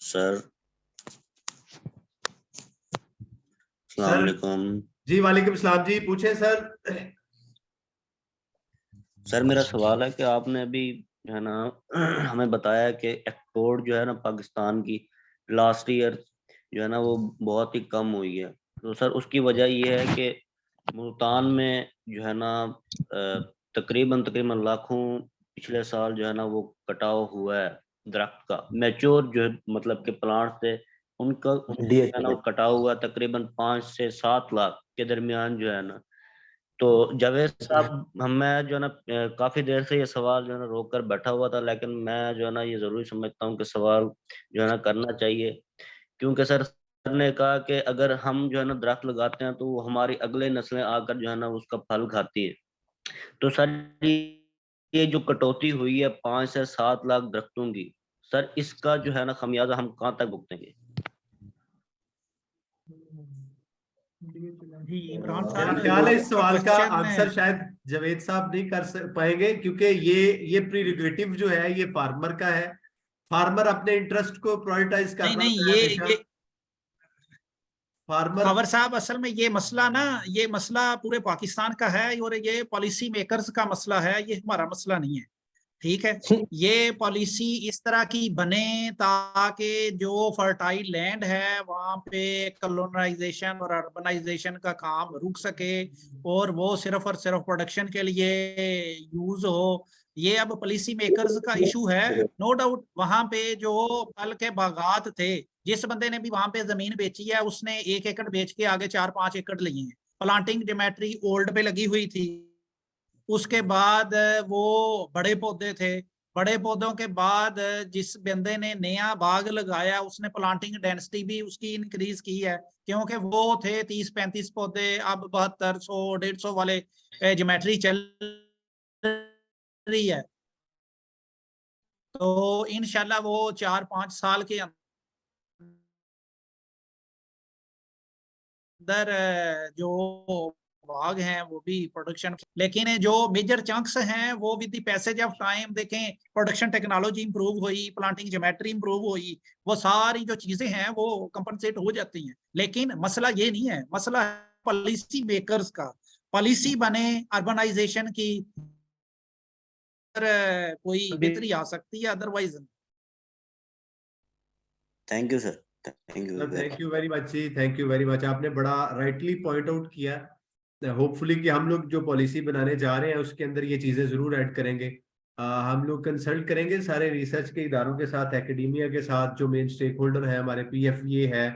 सर अस्सलाम वालेकुम। जी वालेकुम सलाम जी, पूछे सर। सर मेरा सवाल है कि आपने अभी जो है ना हमें बताया कि एक्सपोर्ट जो है ना पाकिस्तान की लास्ट ईयर जो है ना वो बहुत ही कम हुई है। तो सर उसकी वजह ये है कि मुल्तान में जो है ना तकरीबन लाखों पिछले साल जो है ना वो कटाव हुआ है दरख्त का, मैच्योर जो है मतलब के प्लांट से उनका जो है ना वो कटाव हुआ तकरीबन 5 से 7 लाख के दरमियान जो है ना। तो जावेद साहब, मैं जो है ना काफी देर से ये सवाल जो है ना रोक कर बैठा हुआ था, लेकिन मैं जो है ना ये जरूरी समझता हूँ कि सवाल जो है ना करना चाहिए, क्योंकि सर ने कहा कि अगर हम जो है ना दरख्त लगाते हैं तो वो हमारी अगले नस्लें आकर जो है ना उसका फल खाती है। तो सर ये जो कटौती हुई है 5 से 7 लाख दरख्तों की, सर इसका जो है ना खमियाजा हम कहाँ तक भुगतेंगे? जी इमरान मेरा साहब, ख्याल है इस सवाल का क्वेश्चन आंसर शायद जावेद साहब नहीं कर पाएंगे, क्योंकि ये प्रीरोगेटिव जो है ये फार्मर का है। फार्मर अपने इंटरेस्ट को प्रायोरिटाइज नहीं करता नहीं, है हमेशा। ये फार्मर खबर साहब, असल में ये मसला पूरे पाकिस्तान का है और ये पॉलिसी मेकर्स का मसला है, ये हमारा मसला नहीं है। ठीक है, ये पॉलिसी इस तरह की बने ताकि जो फर्टाइल लैंड है वहां पे कॉलोनाइजेशन और अर्बनाइजेशन का काम रुक सके और वो सिर्फ और सिर्फ प्रोडक्शन के लिए यूज हो। ये अब पॉलिसी मेकर्स का इशू है, नो डाउट। वहां पे जो फल के बागात थे, जिस बंदे ने भी वहां पे जमीन बेची है उसने 1 एकड़ बेच के आगे 4-5 एकड़ लिए हैं। प्लांटिंग ज्योमेट्री ओल्ड पे लगी हुई थी, उसके बाद वो बड़े पौधे थे, बड़े पौधों के बाद जिस बंदे ने नया बाग लगाया उसने प्लांटिंग डेंसिटी भी उसकी इंक्रीज की है, क्योंकि वो थे 30-35 पौधे, अब 7200-150 वाले ज्योमेट्री चल रही है। तो इंशाल्लाह वो 4-5 साल के अंदर जो भाग हैं वो भी प्रोडक्शन, लेकिन जो मेजर चंक्स हैं वो with the passage of time देखें, प्रोडक्शन टेक्नोलॉजी इंप्रूव हुई, प्लांटिंग ज्योमेट्री इंप्रूव हुई, वो सारी जो चीजें हैं वो कंपनसेट हो जाती हैं। लेकिन मसला ये नहीं है, मसला है पॉलिसी मेकर्स का। पॉलिसी बने अर्बनाइजेशन की, कोई बेहतरी आ सकती है, otherwise. Thank you sir, thank you. Thank you very much जी, थैंक यू वेरी मच। आपने बड़ा राइटली पॉइंट आउट किया। होपफुली कि हम लोग जो पॉलिसी बनाने जा रहे हैं उसके अंदर ये चीजें जरूर ऐड करेंगे। हम लोग कंसल्ट करेंगे सारे रिसर्च के इदारों के साथ, एकेडमिया के साथ, जो मेन स्टेक होल्डर है हमारे, PFA है,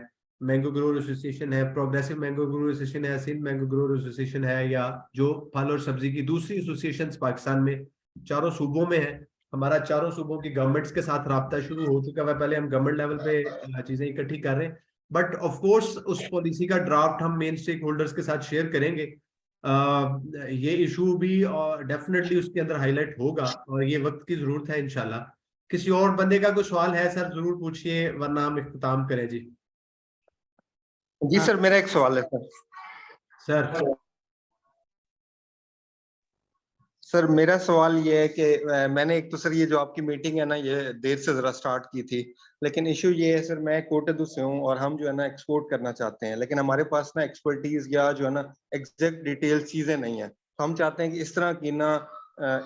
मैंगो ग्रोअर एसोसिएशन है, प्रोग्रेसिव मैंगो ग्रोअर एसोसिएशन है, सिंध मैंगो ग्रोअर एसोसिएशन है, या जो फल और सब्जी की दूसरी एसोसिएशन पाकिस्तान में 4 सूबों में है। हमारा 4 सूबों की गवर्नमेंट्स के साथ राब्ता शुरू हो चुका है। पहले हम गवर्नमेंट लेवल पे चीजें इकट्ठी कर रहे हैं, बट ऑफ कोर्स उस पॉलिसी का ड्राफ्ट हम मेन स्टेक होल्डर्स के साथ शेयर करेंगे। ये इशू भी डेफिनेटली उसके अंदर हाईलाइट होगा और ये वक्त की जरूरत है इंशाल्लाह। किसी और बंदे का कोई सवाल है सर जरूर पूछिए, वरना हम इख्तिताम करें जी। जी सर, मेरा एक सवाल है सर। सर मेरा सवाल ये है कि मैंने एक तो सर ये जो आपकी मीटिंग है ना ये देर से जरा स्टार्ट की थी, लेकिन इशू ये है सर, मैं कोटदू से हूँ और हम जो है ना एक्सपोर्ट करना चाहते हैं, लेकिन हमारे पास ना एक्सपर्टीज या जो है ना एग्जैक्ट डिटेल चीजें नहीं है। तो हम चाहते हैं कि इस तरह की ना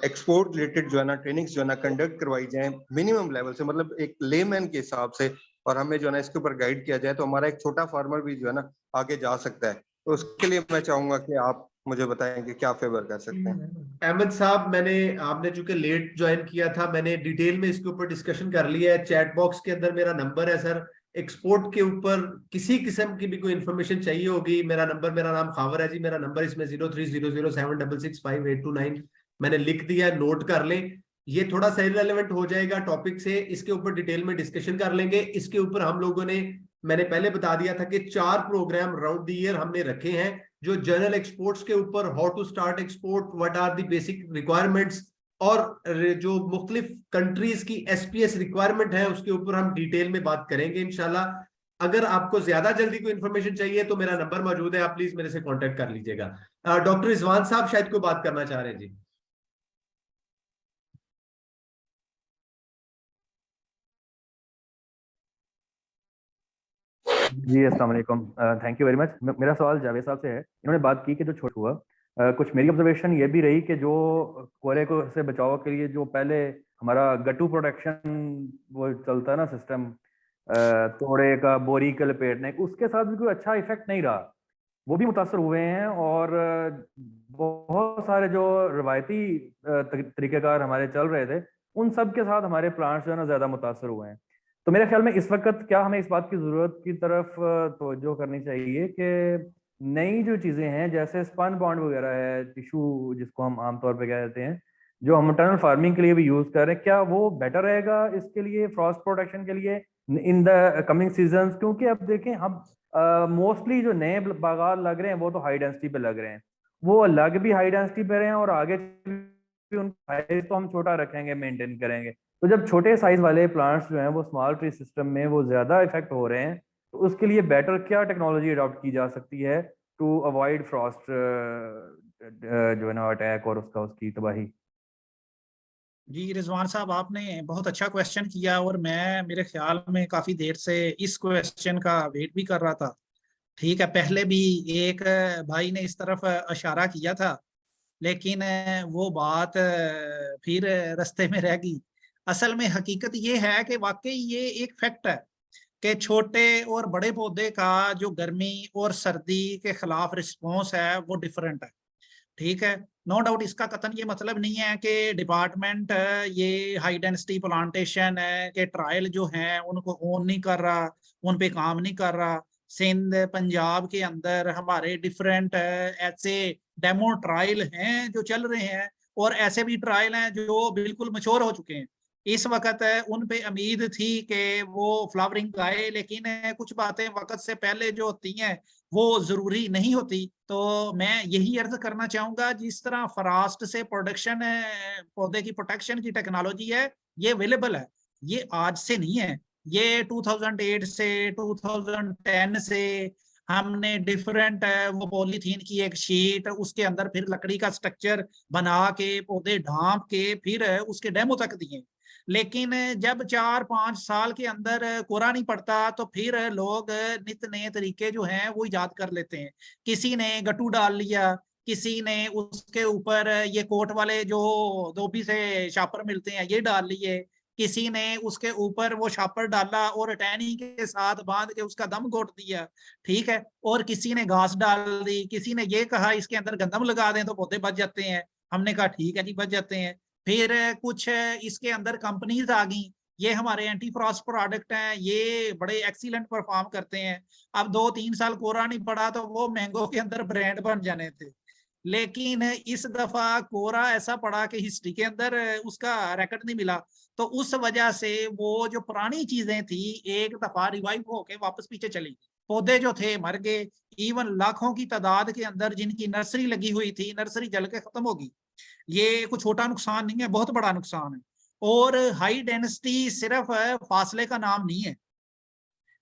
एक्सपोर्ट रिलेटेड जो है ना ट्रेनिंग्स जो है ना कंडक्ट करवाई जाए मिनिमम लेवल से, मतलब एक लेमैन के हिसाब से, और हमें जो है ना इसके ऊपर गाइड किया जाए तो हमारा एक छोटा फार्मर भी जो है ना आगे जा सकता है। तो उसके लिए मैं चाहूंगा कि आप मुझे बताएं कि क्या फेवर कर सकते हैं। अहमद साहब, आपने चूंकि लेट ज्वाइन किया था, मैंने डिटेल में इसके ऊपर डिस्कशन कर लिया है। चैट बॉक्स के अंदर मेरा नंबर है सर। एक्सपोर्ट के ऊपर किसी किस्म की भी कोई इन्फॉर्मेशन चाहिए होगी, मेरा नाम खावर है जी। मेरा नंबर इसमें 0300766589 मैंने लिख दिया, नोट कर लें। ये थोड़ा सा इररिलेवेंट हो जाएगा टॉपिक से, इसके ऊपर डिटेल में डिस्कशन कर लेंगे। इसके ऊपर हम लोगों ने, मैंने पहले बता दिया था कि 4 प्रोग्राम राउंड द ईयर हमने रखे हैं, जो जनरल एक्सपोर्ट्स के ऊपर, how to start export, what are the basic requirements, और जो मुख्तलिफ कंट्रीज की एसपीएस रिक्वायरमेंट है उसके ऊपर हम डिटेल में बात करेंगे इंशाल्लाह। अगर आपको ज्यादा जल्दी कोई इन्फॉर्मेशन चाहिए तो मेरा नंबर मौजूद है, आप प्लीज मेरे से कांटेक्ट कर लीजिएगा। डॉक्टर रिजवान साहब शायद कोई बात करना चाह रहे हैं जी। जी अस्सलाम वालेकुम, थैंक यू वेरी मच। मेरा सवाल जावेद साहब से है। इन्होंने बात की कि जो छोट हुआ, कुछ मेरी ऑब्जर्वेशन ये भी रही कि जो कोहरे को से बचाव के लिए जो पहले हमारा गट्टू प्रोटेक्शन वो चलता है ना सिस्टम, तोड़े का बोरी के लपेटने, उसके साथ भी कोई अच्छा इफेक्ट नहीं रहा। वो भी मुतासर हुए हैं, और बहुत सारे जो रवायती तरीक़ेकार हमारे चल रहे थे उन सब के साथ हमारे प्लांट्स जो है ना ज़्यादा मुतासर हुए हैं। तो मेरे ख्याल में इस वक्त क्या हमें इस बात की ज़रूरत की तरफ तवज्जो करनी चाहिए कि नई जो चीज़ें हैं जैसे स्पन बॉन्ड वगैरह है, टिशू जिसको हम आमतौर पे कहते हैं, जो हम टनल फार्मिंग के लिए भी यूज़ कर रहे हैं, क्या वो बेटर रहेगा इसके लिए फ्रॉस्ट प्रोटेक्शन के लिए इन द कमिंग सीजन? क्योंकि अब देखें हम मोस्टली जो नए बागात लग रहे हैं वो तो हाई डेंसिटी पे लग रहे हैं, वो लग भी हाई डेंसिटी पे रहे हैं, और आगे भी उनका साइज तो हम छोटा रखेंगे, मेंटेन करेंगे। तो जब छोटे साइज वाले प्लांट्स जो हैं वो स्मॉल ट्री सिस्टम में वो ज्यादा इफेक्ट हो रहे हैं, तो उसके लिए बेटर क्या टेक्नोलॉजी अडॉप्ट की जा सकती है टू अवॉइड फ्रॉस्ट जो है ना अटैक और उसकी तबाही? जी रिजवान साहब, आपने बहुत अच्छा क्वेश्चन किया, और मैं मेरे ख्याल में काफी देर से इस क्वेश्चन का वेट भी कर रहा था। ठीक है, पहले भी एक भाई ने इस तरफ इशारा किया था, लेकिन वो बात फिर रास्ते में रह गई। असल में हकीकत ये है कि वाकई ये एक फैक्ट है कि छोटे और बड़े पौधे का जो गर्मी और सर्दी के खिलाफ रिस्पॉन्स है वो डिफरेंट है। ठीक है, नो डाउट, इसका कतन ये मतलब नहीं है कि डिपार्टमेंट ये हाई डेंसिटी प्लांटेशन है कि ट्रायल जो है उनको ओन नहीं कर रहा, उन पे काम नहीं कर रहा। सिंध पंजाब के अंदर हमारे डिफरेंट ऐसे डेमो ट्रायल हैं जो चल रहे हैं, और ऐसे भी ट्रायल हैं जो बिल्कुल मैच्योर हो चुके हैं। इस वक्त उन पे उम्मीद थी कि वो फ्लावरिंग आए, लेकिन कुछ बातें वक्त से पहले जो होती हैं वो जरूरी नहीं होती। तो मैं यही अर्ज करना चाहूंगा, जिस तरह फरास्ट से प्रोडक्शन पौधे की प्रोटेक्शन की टेक्नोलॉजी है ये अवेलेबल है, ये आज से नहीं है, ये 2008 से 2010 से हमने डिफरेंट वो पॉलीथीन की एक शीट, उसके अंदर फिर लकड़ी का स्ट्रक्चर बना के पौधे ढांप के फिर उसके डेमो तक दिए। लेकिन जब 4-5 साल के अंदर कोरा नहीं पड़ता तो फिर लोग नित नए तरीके जो हैं वो इजाद कर लेते हैं। किसी ने गट्टू डाल लिया, किसी ने उसके ऊपर ये कोट वाले जो धोबी से शापर मिलते हैं ये डाल लिए, किसी ने उसके ऊपर वो शापर डाला और टहनी के साथ बांध के उसका दम घोट दिया। ठीक है, और किसी ने घास डाल दी, किसी ने ये कहा इसके अंदर गंदम लगा दें तो पौधे बच जाते हैं। हमने कहा ठीक है जी, बच जाते हैं। फिर कुछ इसके अंदर कंपनीज आ गई, ये हमारे एंटी फ्रॉस्ट प्रोडक्ट हैं, ये बड़े एक्सीलेंट परफॉर्म करते हैं। अब 2-3 साल कोरा नहीं पड़ा तो वो मैंगो के अंदर ब्रांड बन जाने थे। लेकिन इस दफा कोरा ऐसा पड़ा कि हिस्ट्री के अंदर उसका रिकॉर्ड नहीं मिला, तो उस वजह से वो जो पुरानी चीजें थी एक दफा रिवाइव होके वापस पीछे चली। पौधे जो थे मर गए, इवन लाखों की तादाद के अंदर जिनकी नर्सरी लगी हुई थी, नर्सरी जल के खत्म होगी। ये कोई छोटा नुकसान नहीं है, बहुत बड़ा नुकसान है। और हाई डेंसिटी सिर्फ फासले का नाम नहीं है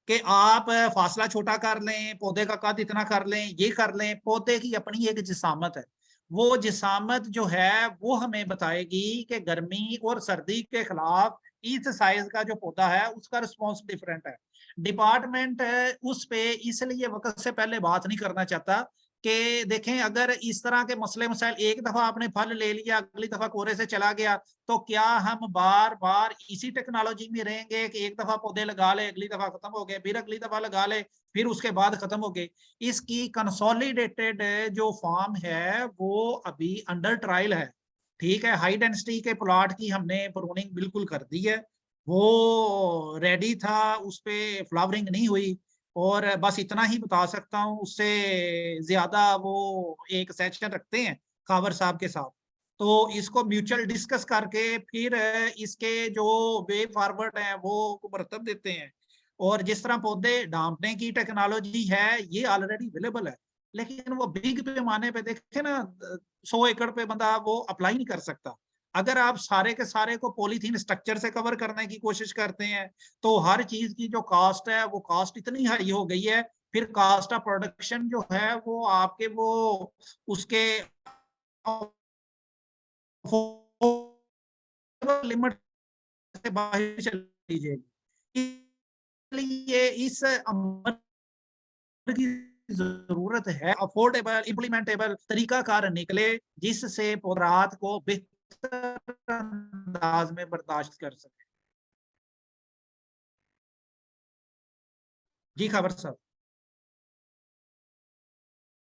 कि आप फासला छोटा कर लें, पौधे का कद इतना कर लें, ये कर लें। पौधे की अपनी एक जिसामत है, वो जिसामत जो है वो हमें बताएगी कि गर्मी और सर्दी के खिलाफ इस साइज का जो पौधा है उसका रिस्पॉन्स डिफरेंट है। डिपार्टमेंट उस पे इसलिए वक्त से पहले बात नहीं करना चाहता कि देखें अगर इस तरह के मसले मसाइल एक दफा आपने फल ले लिया, अगली दफा कोरे से चला गया, तो क्या हम बार बार इसी टेक्नोलॉजी में रहेंगे कि एक दफा पौधे लगा ले, अगली दफा खत्म हो गए, फिर अगली दफा लगा ले, फिर उसके बाद खत्म हो गए। इसकी कंसोलिडेटेड जो फॉर्म है वो अभी अंडर ट्रायल है। ठीक है, हाई डेंसिटी के प्लॉट की हमने प्रूनिंग बिल्कुल कर दी है, वो रेडी था, उस पे फ्लावरिंग नहीं हुई। और बस इतना ही बता सकता हूँ, उससे ज्यादा वो एक सेशन रखते हैं खावर साहब के साथ, तो इसको म्यूचुअल डिस्कस करके फिर इसके जो वे फॉरवर्ड है वो मरतब देते हैं। और जिस तरह पौधे ढांपने की टेक्नोलॉजी है ये ऑलरेडी अवेलेबल है, लेकिन वो बिग पैमाने पे देखे ना 100 एकड़ पे बंदा वो अप्लाई नहीं कर सकता। अगर आप सारे के सारे को पॉलीथीन स्ट्रक्चर से कवर करने की कोशिश करते हैं तो हर चीज की जो कॉस्ट है वो कॉस्ट इतनी हाई हो गई है, फिर कॉस्ट ऑफ प्रोडक्शन जो है वो आपके वो उसके लिमिट से बाहर चली जाएगी। इसलिए इस अमल की जरूरत है, अफोर्डेबल इम्प्लीमेंटेबल तरीकाकार निकले जिससे पौधात को बेहतर अंदाज में बर्दाश्त कर सके। जी खबर साहब।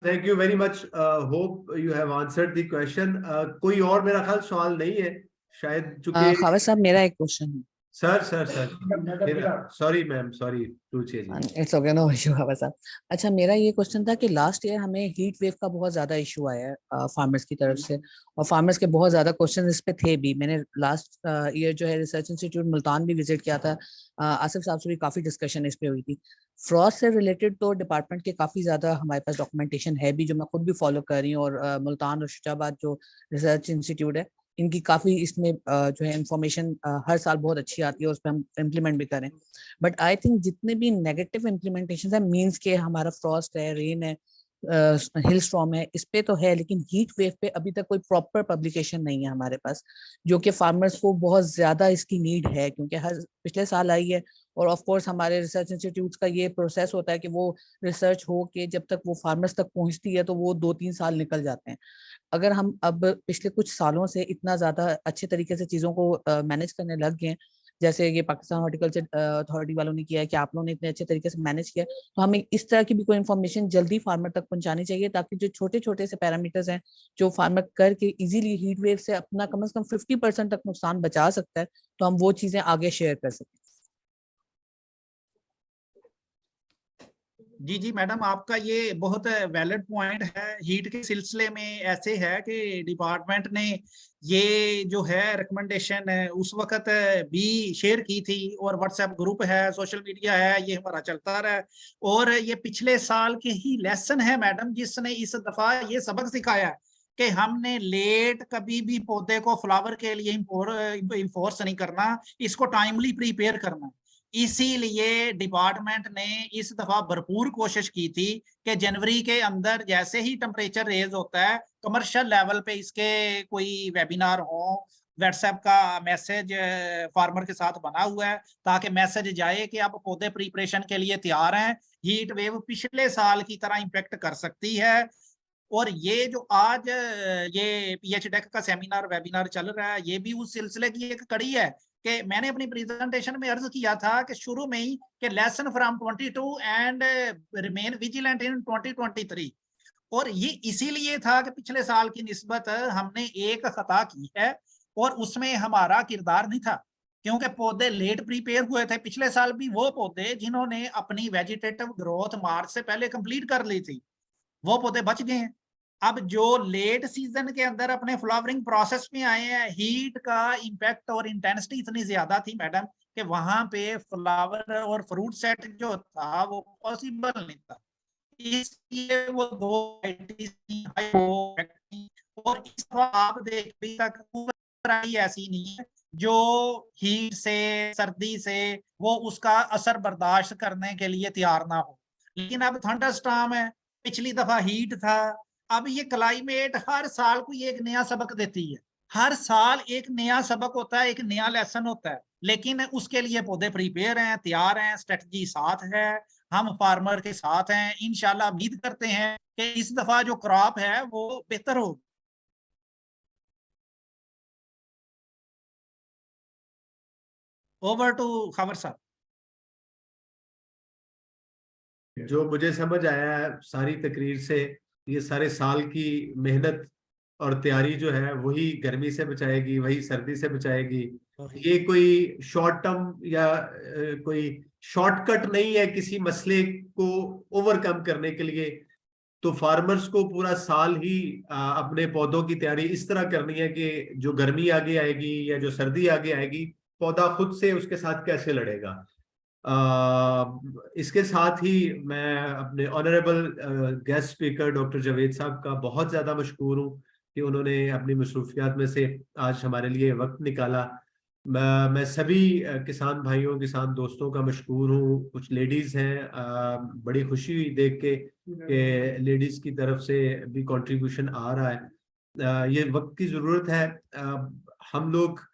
Thank you very much, hope you have answered the question. कोई और मेरा ख्याल सवाल नहीं है शायद, चूंकि खावर साहब मेरा एक क्वेश्चन है। Sir sorry ma'am, sorry to change. It's okay, no issue Khawar साहब। अच्छा, मेरा ये क्वेश्चन था कि लास्ट ईयर हमें हीट वेव का बहुत ज्यादा इशू आया है फार्मर्स की तरफ से, और फार्मर्स के बहुत ज्यादा क्वेश्चन इस पे थे भी। मैंने लास्ट ईयर जो है रिसर्च इंस्टीट्यूट मुल्तान भी विजिट किया था, आसिफ साहब से भी काफी डिस्कशन इस पे हुई थी। फ्रॉस्ट से रिलेटेड तो डिपार्टमेंट के काफी ज्यादा हमारे पास डॉक्यूमेंटेशन है भी, जो मैं खुद भी फॉलो कर रही हूँ, और मुल्तान और शुजाबाद जो रिसर्च इंस्टीट्यूट है इनकी काफी इसमें जो है इंफॉर्मेशन हर साल बहुत अच्छी आती है, उस पर हम इम्प्लीमेंट भी करें। बट आई थिंक जितने भी नेगेटिव इम्प्लीमेंटेशन है, मीन्स के हमारा फ्रॉस्ट है, रेन है, हिल स्टॉर्म है, इस पे तो है, लेकिन हीट वेव पे अभी तक कोई प्रॉपर पब्लिकेशन नहीं है हमारे पास, जो कि फार्मर्स को बहुत ज्यादा इसकी नीड है, क्योंकि हर पिछले साल आई है। और ऑफ कोर्स हमारे रिसर्च इंस्टीट्यूट्स का ये प्रोसेस होता है कि वो रिसर्च हो के जब तक वो फार्मर्स तक पहुंचती है तो वो 2-3 साल निकल जाते हैं। अगर हम अब पिछले कुछ सालों से इतना ज्यादा अच्छे तरीके से चीजों को मैनेज करने लग गए, जैसे ये पाकिस्तान हॉर्टिकल्चर अथॉरिटी वालों ने किया है, कि आप लोगों ने इतने अच्छे तरीके से मैनेज किया, तो हमें इस तरह की भी कोई इन्फॉर्मेशन जल्दी फार्मर तक पहुंचानी चाहिए, ताकि जो छोटे छोटे से पैरामीटर्स हैं जो फार्मर करके इजीली हीट वेव से अपना कम से कम 50% तक नुकसान बचा सकता है, तो हम वो चीजें आगे शेयर कर सकें। जी जी मैडम, आपका ये बहुत वैलिड पॉइंट है। हीट के सिलसिले में ऐसे है कि डिपार्टमेंट ने ये जो है रिकमेंडेशन उस वक्त भी शेयर की थी, और व्हाट्सएप ग्रुप है, सोशल मीडिया है, ये हमारा चलता रहा। और ये पिछले साल के ही लेसन है मैडम, जिसने इस दफा ये सबक सिखाया कि हमने लेट कभी भी पौधे को फ्लावर के लिए इंफोर्स नहीं करना, इसको टाइमली प्रिपेयर करना। इसीलिए डिपार्टमेंट ने इस दफा भरपूर कोशिश की थी कि जनवरी के अंदर जैसे ही टेम्परेचर रेज होता है, कमर्शियल लेवल पे इसके कोई वेबिनार हो, व्हाट्सएप का मैसेज फार्मर के साथ बना हुआ है, ताकि मैसेज जाए कि आप पौधे प्रिपरेशन के लिए तैयार हैं, हीट वेव पिछले साल की तरह इम्पेक्ट कर सकती है। और ये जो आज ये PHDEC का सेमिनार वेबिनार चल रहा है, ये भी उस सिलसिले की एक कड़ी है कि मैंने अपनी प्रेजेंटेशन में अर्ज किया था कि शुरू में ही कि lesson from 22 and remain vigilant in 2023। और ये इसीलिए था कि पिछले साल की निस्बत हमने एक खता की है, और उसमें हमारा किरदार नहीं था, क्योंकि पौधे लेट प्रिपेयर हुए थे। पिछले साल भी वो पौधे जिन्होंने अपनी वेजिटेटिव ग्रोथ मार्च से पहले कंप्लीट कर ली थी, वो पौधे बच गए हैं। अब जो लेट सीजन के अंदर अपने फ्लावरिंग प्रोसेस में आए हैं, हीट का इम्पैक्ट और इंटेंसिटी इतनी ज्यादा थी मैडम कि वहां पे फ्लावर और फ्रूट सेट जो था वो पॉसिबल नहीं था। इसलिए वो दो और इस आप देख भी तक ऐसी नहीं है जो हीट से सर्दी से वो उसका असर बर्दाश्त करने के लिए तैयार ना हो। लेकिन अब थंडरस्टॉर्म है, पिछली दफा हीट था, अब ये क्लाइमेट हर साल कोई एक नया सबक देती है, हर साल एक नया सबक होता है, एक नया लेसन होता है। लेकिन उसके लिए पौधे प्रिपेयर हैं, तैयार हैं, स्ट्रेटजी साथ है, हम फार्मर के साथ हैं। इंशाल्लाह उम्मीद करते हैं कि इस दफा जो क्रॉप है वो बेहतर हो। ओवर टू खबर साहब। जो मुझे समझ आया है सारी तकरीर से, ये सारे साल की मेहनत और तैयारी जो है वही गर्मी से बचाएगी, वही सर्दी से बचाएगी। ये कोई शॉर्ट टर्म या कोई शॉर्टकट नहीं है किसी मसले को ओवरकम करने के लिए। तो फार्मर्स को पूरा साल ही अपने पौधों की तैयारी इस तरह करनी है कि जो गर्मी आगे आएगी या जो सर्दी आगे आएगी, पौधा खुद से उसके साथ कैसे लड़ेगा। इसके साथ ही मैं अपने honourable guest speaker doctor Javed साहब का बहुत ज़्यादा मशकूर हूँ कि उन्होंने अपनी मसरूफियात में से आज हमारे लिए वक्त निकाला। मैं सभी किसान भाइयों, किसान दोस्तों का मशकूर हूँ। कुछ लेडीज़ हैं, बड़ी खुशी हुई देख के कि लेडीज़ की तरफ से भी कंट्रीब्यूशन आ रहा है। ये वक्त की ज़रूरत है। हम लोग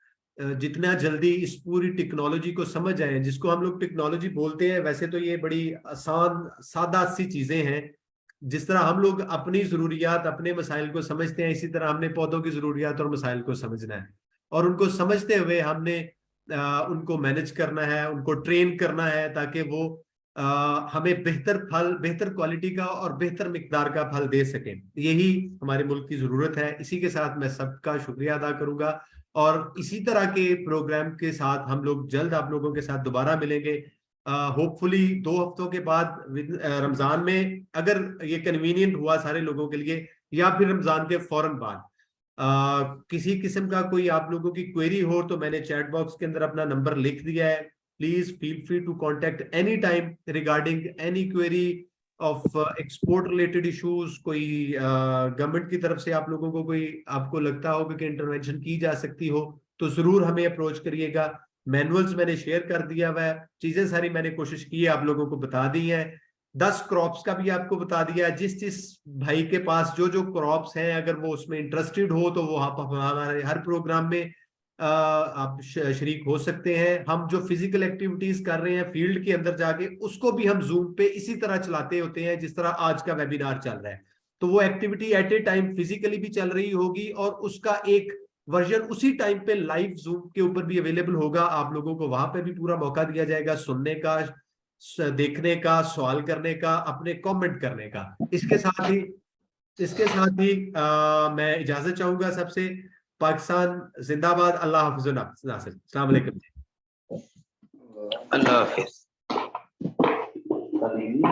जितना जल्दी इस पूरी टेक्नोलॉजी को समझ आए, जिसको हम लोग टेक्नोलॉजी बोलते हैं, वैसे तो ये बड़ी आसान सादा सी चीजें हैं। जिस तरह हम लोग अपनी जरूरियात, अपने मसाइल को समझते हैं, इसी तरह हमने पौधों की जरूरियात और मसाइल को समझना है। और उनको समझते हुए हमने उनको मैनेज करना है, उनको ट्रेन करना है, ताकि वो हमें बेहतर फल, बेहतर क्वालिटी का और बेहतर मिकदार का फल दे सकें। यही हमारे मुल्क की जरूरत है। इसी के साथ मैं सबका शुक्रिया अदा करूंगा और इसी तरह के प्रोग्राम के साथ हम लोग जल्द आप लोगों के साथ दोबारा मिलेंगे। होपफुली 2 हफ्तों के बाद रमजान में, अगर ये कन्वीनियंट हुआ सारे लोगों के लिए, या फिर रमजान के फौरन बाद किसी किस्म का कोई आप लोगों की क्वेरी हो तो मैंने चैट बॉक्स के अंदर अपना नंबर लिख दिया है। Please feel free to contact any time regarding any query of export related issues. कोई गवर्नमेंट की तरफ से आप लोगों को कोई आपको लगता होगा कि इंटरवेंशन की जा सकती हो तो जरूर हमें अप्रोच करिएगा। मैनुअल्स मैंने शेयर कर दिया हुआ है, चीजें सारी मैंने कोशिश की है आप लोगों को बता दी है। 10 क्रॉप्स का भी आपको बता दिया है। जिस भाई के पास जो क्रॉप्स हैं, अगर वो उसमें इंटरेस्टेड हो तो वो हमारे हर प्रोग्राम में आप शरीक हो सकते हैं। हम जो फिजिकल एक्टिविटीज कर रहे हैं फील्ड के अंदर जाके, उसको भी हम जूम पे इसी तरह चलाते होते हैं जिस तरह आज का वेबिनार चल रहा है। तो वो activity at a time physically भी चल रही होगी और उसका एक वर्जन उसी टाइम पे लाइव जूम के ऊपर भी अवेलेबल होगा। आप लोगों को वहां पे भी पूरा मौका दिया जाएगा सुनने का, देखने का, सवाल करने का, अपने कमेंट करने का। इसके साथ ही मैं इजाजत चाहूंगा सबसे। पाकिस्तान जिंदाबाद। अल्लाह हाफिज़। अस्सलाम वालेकुम। अल्लाह हाफिज।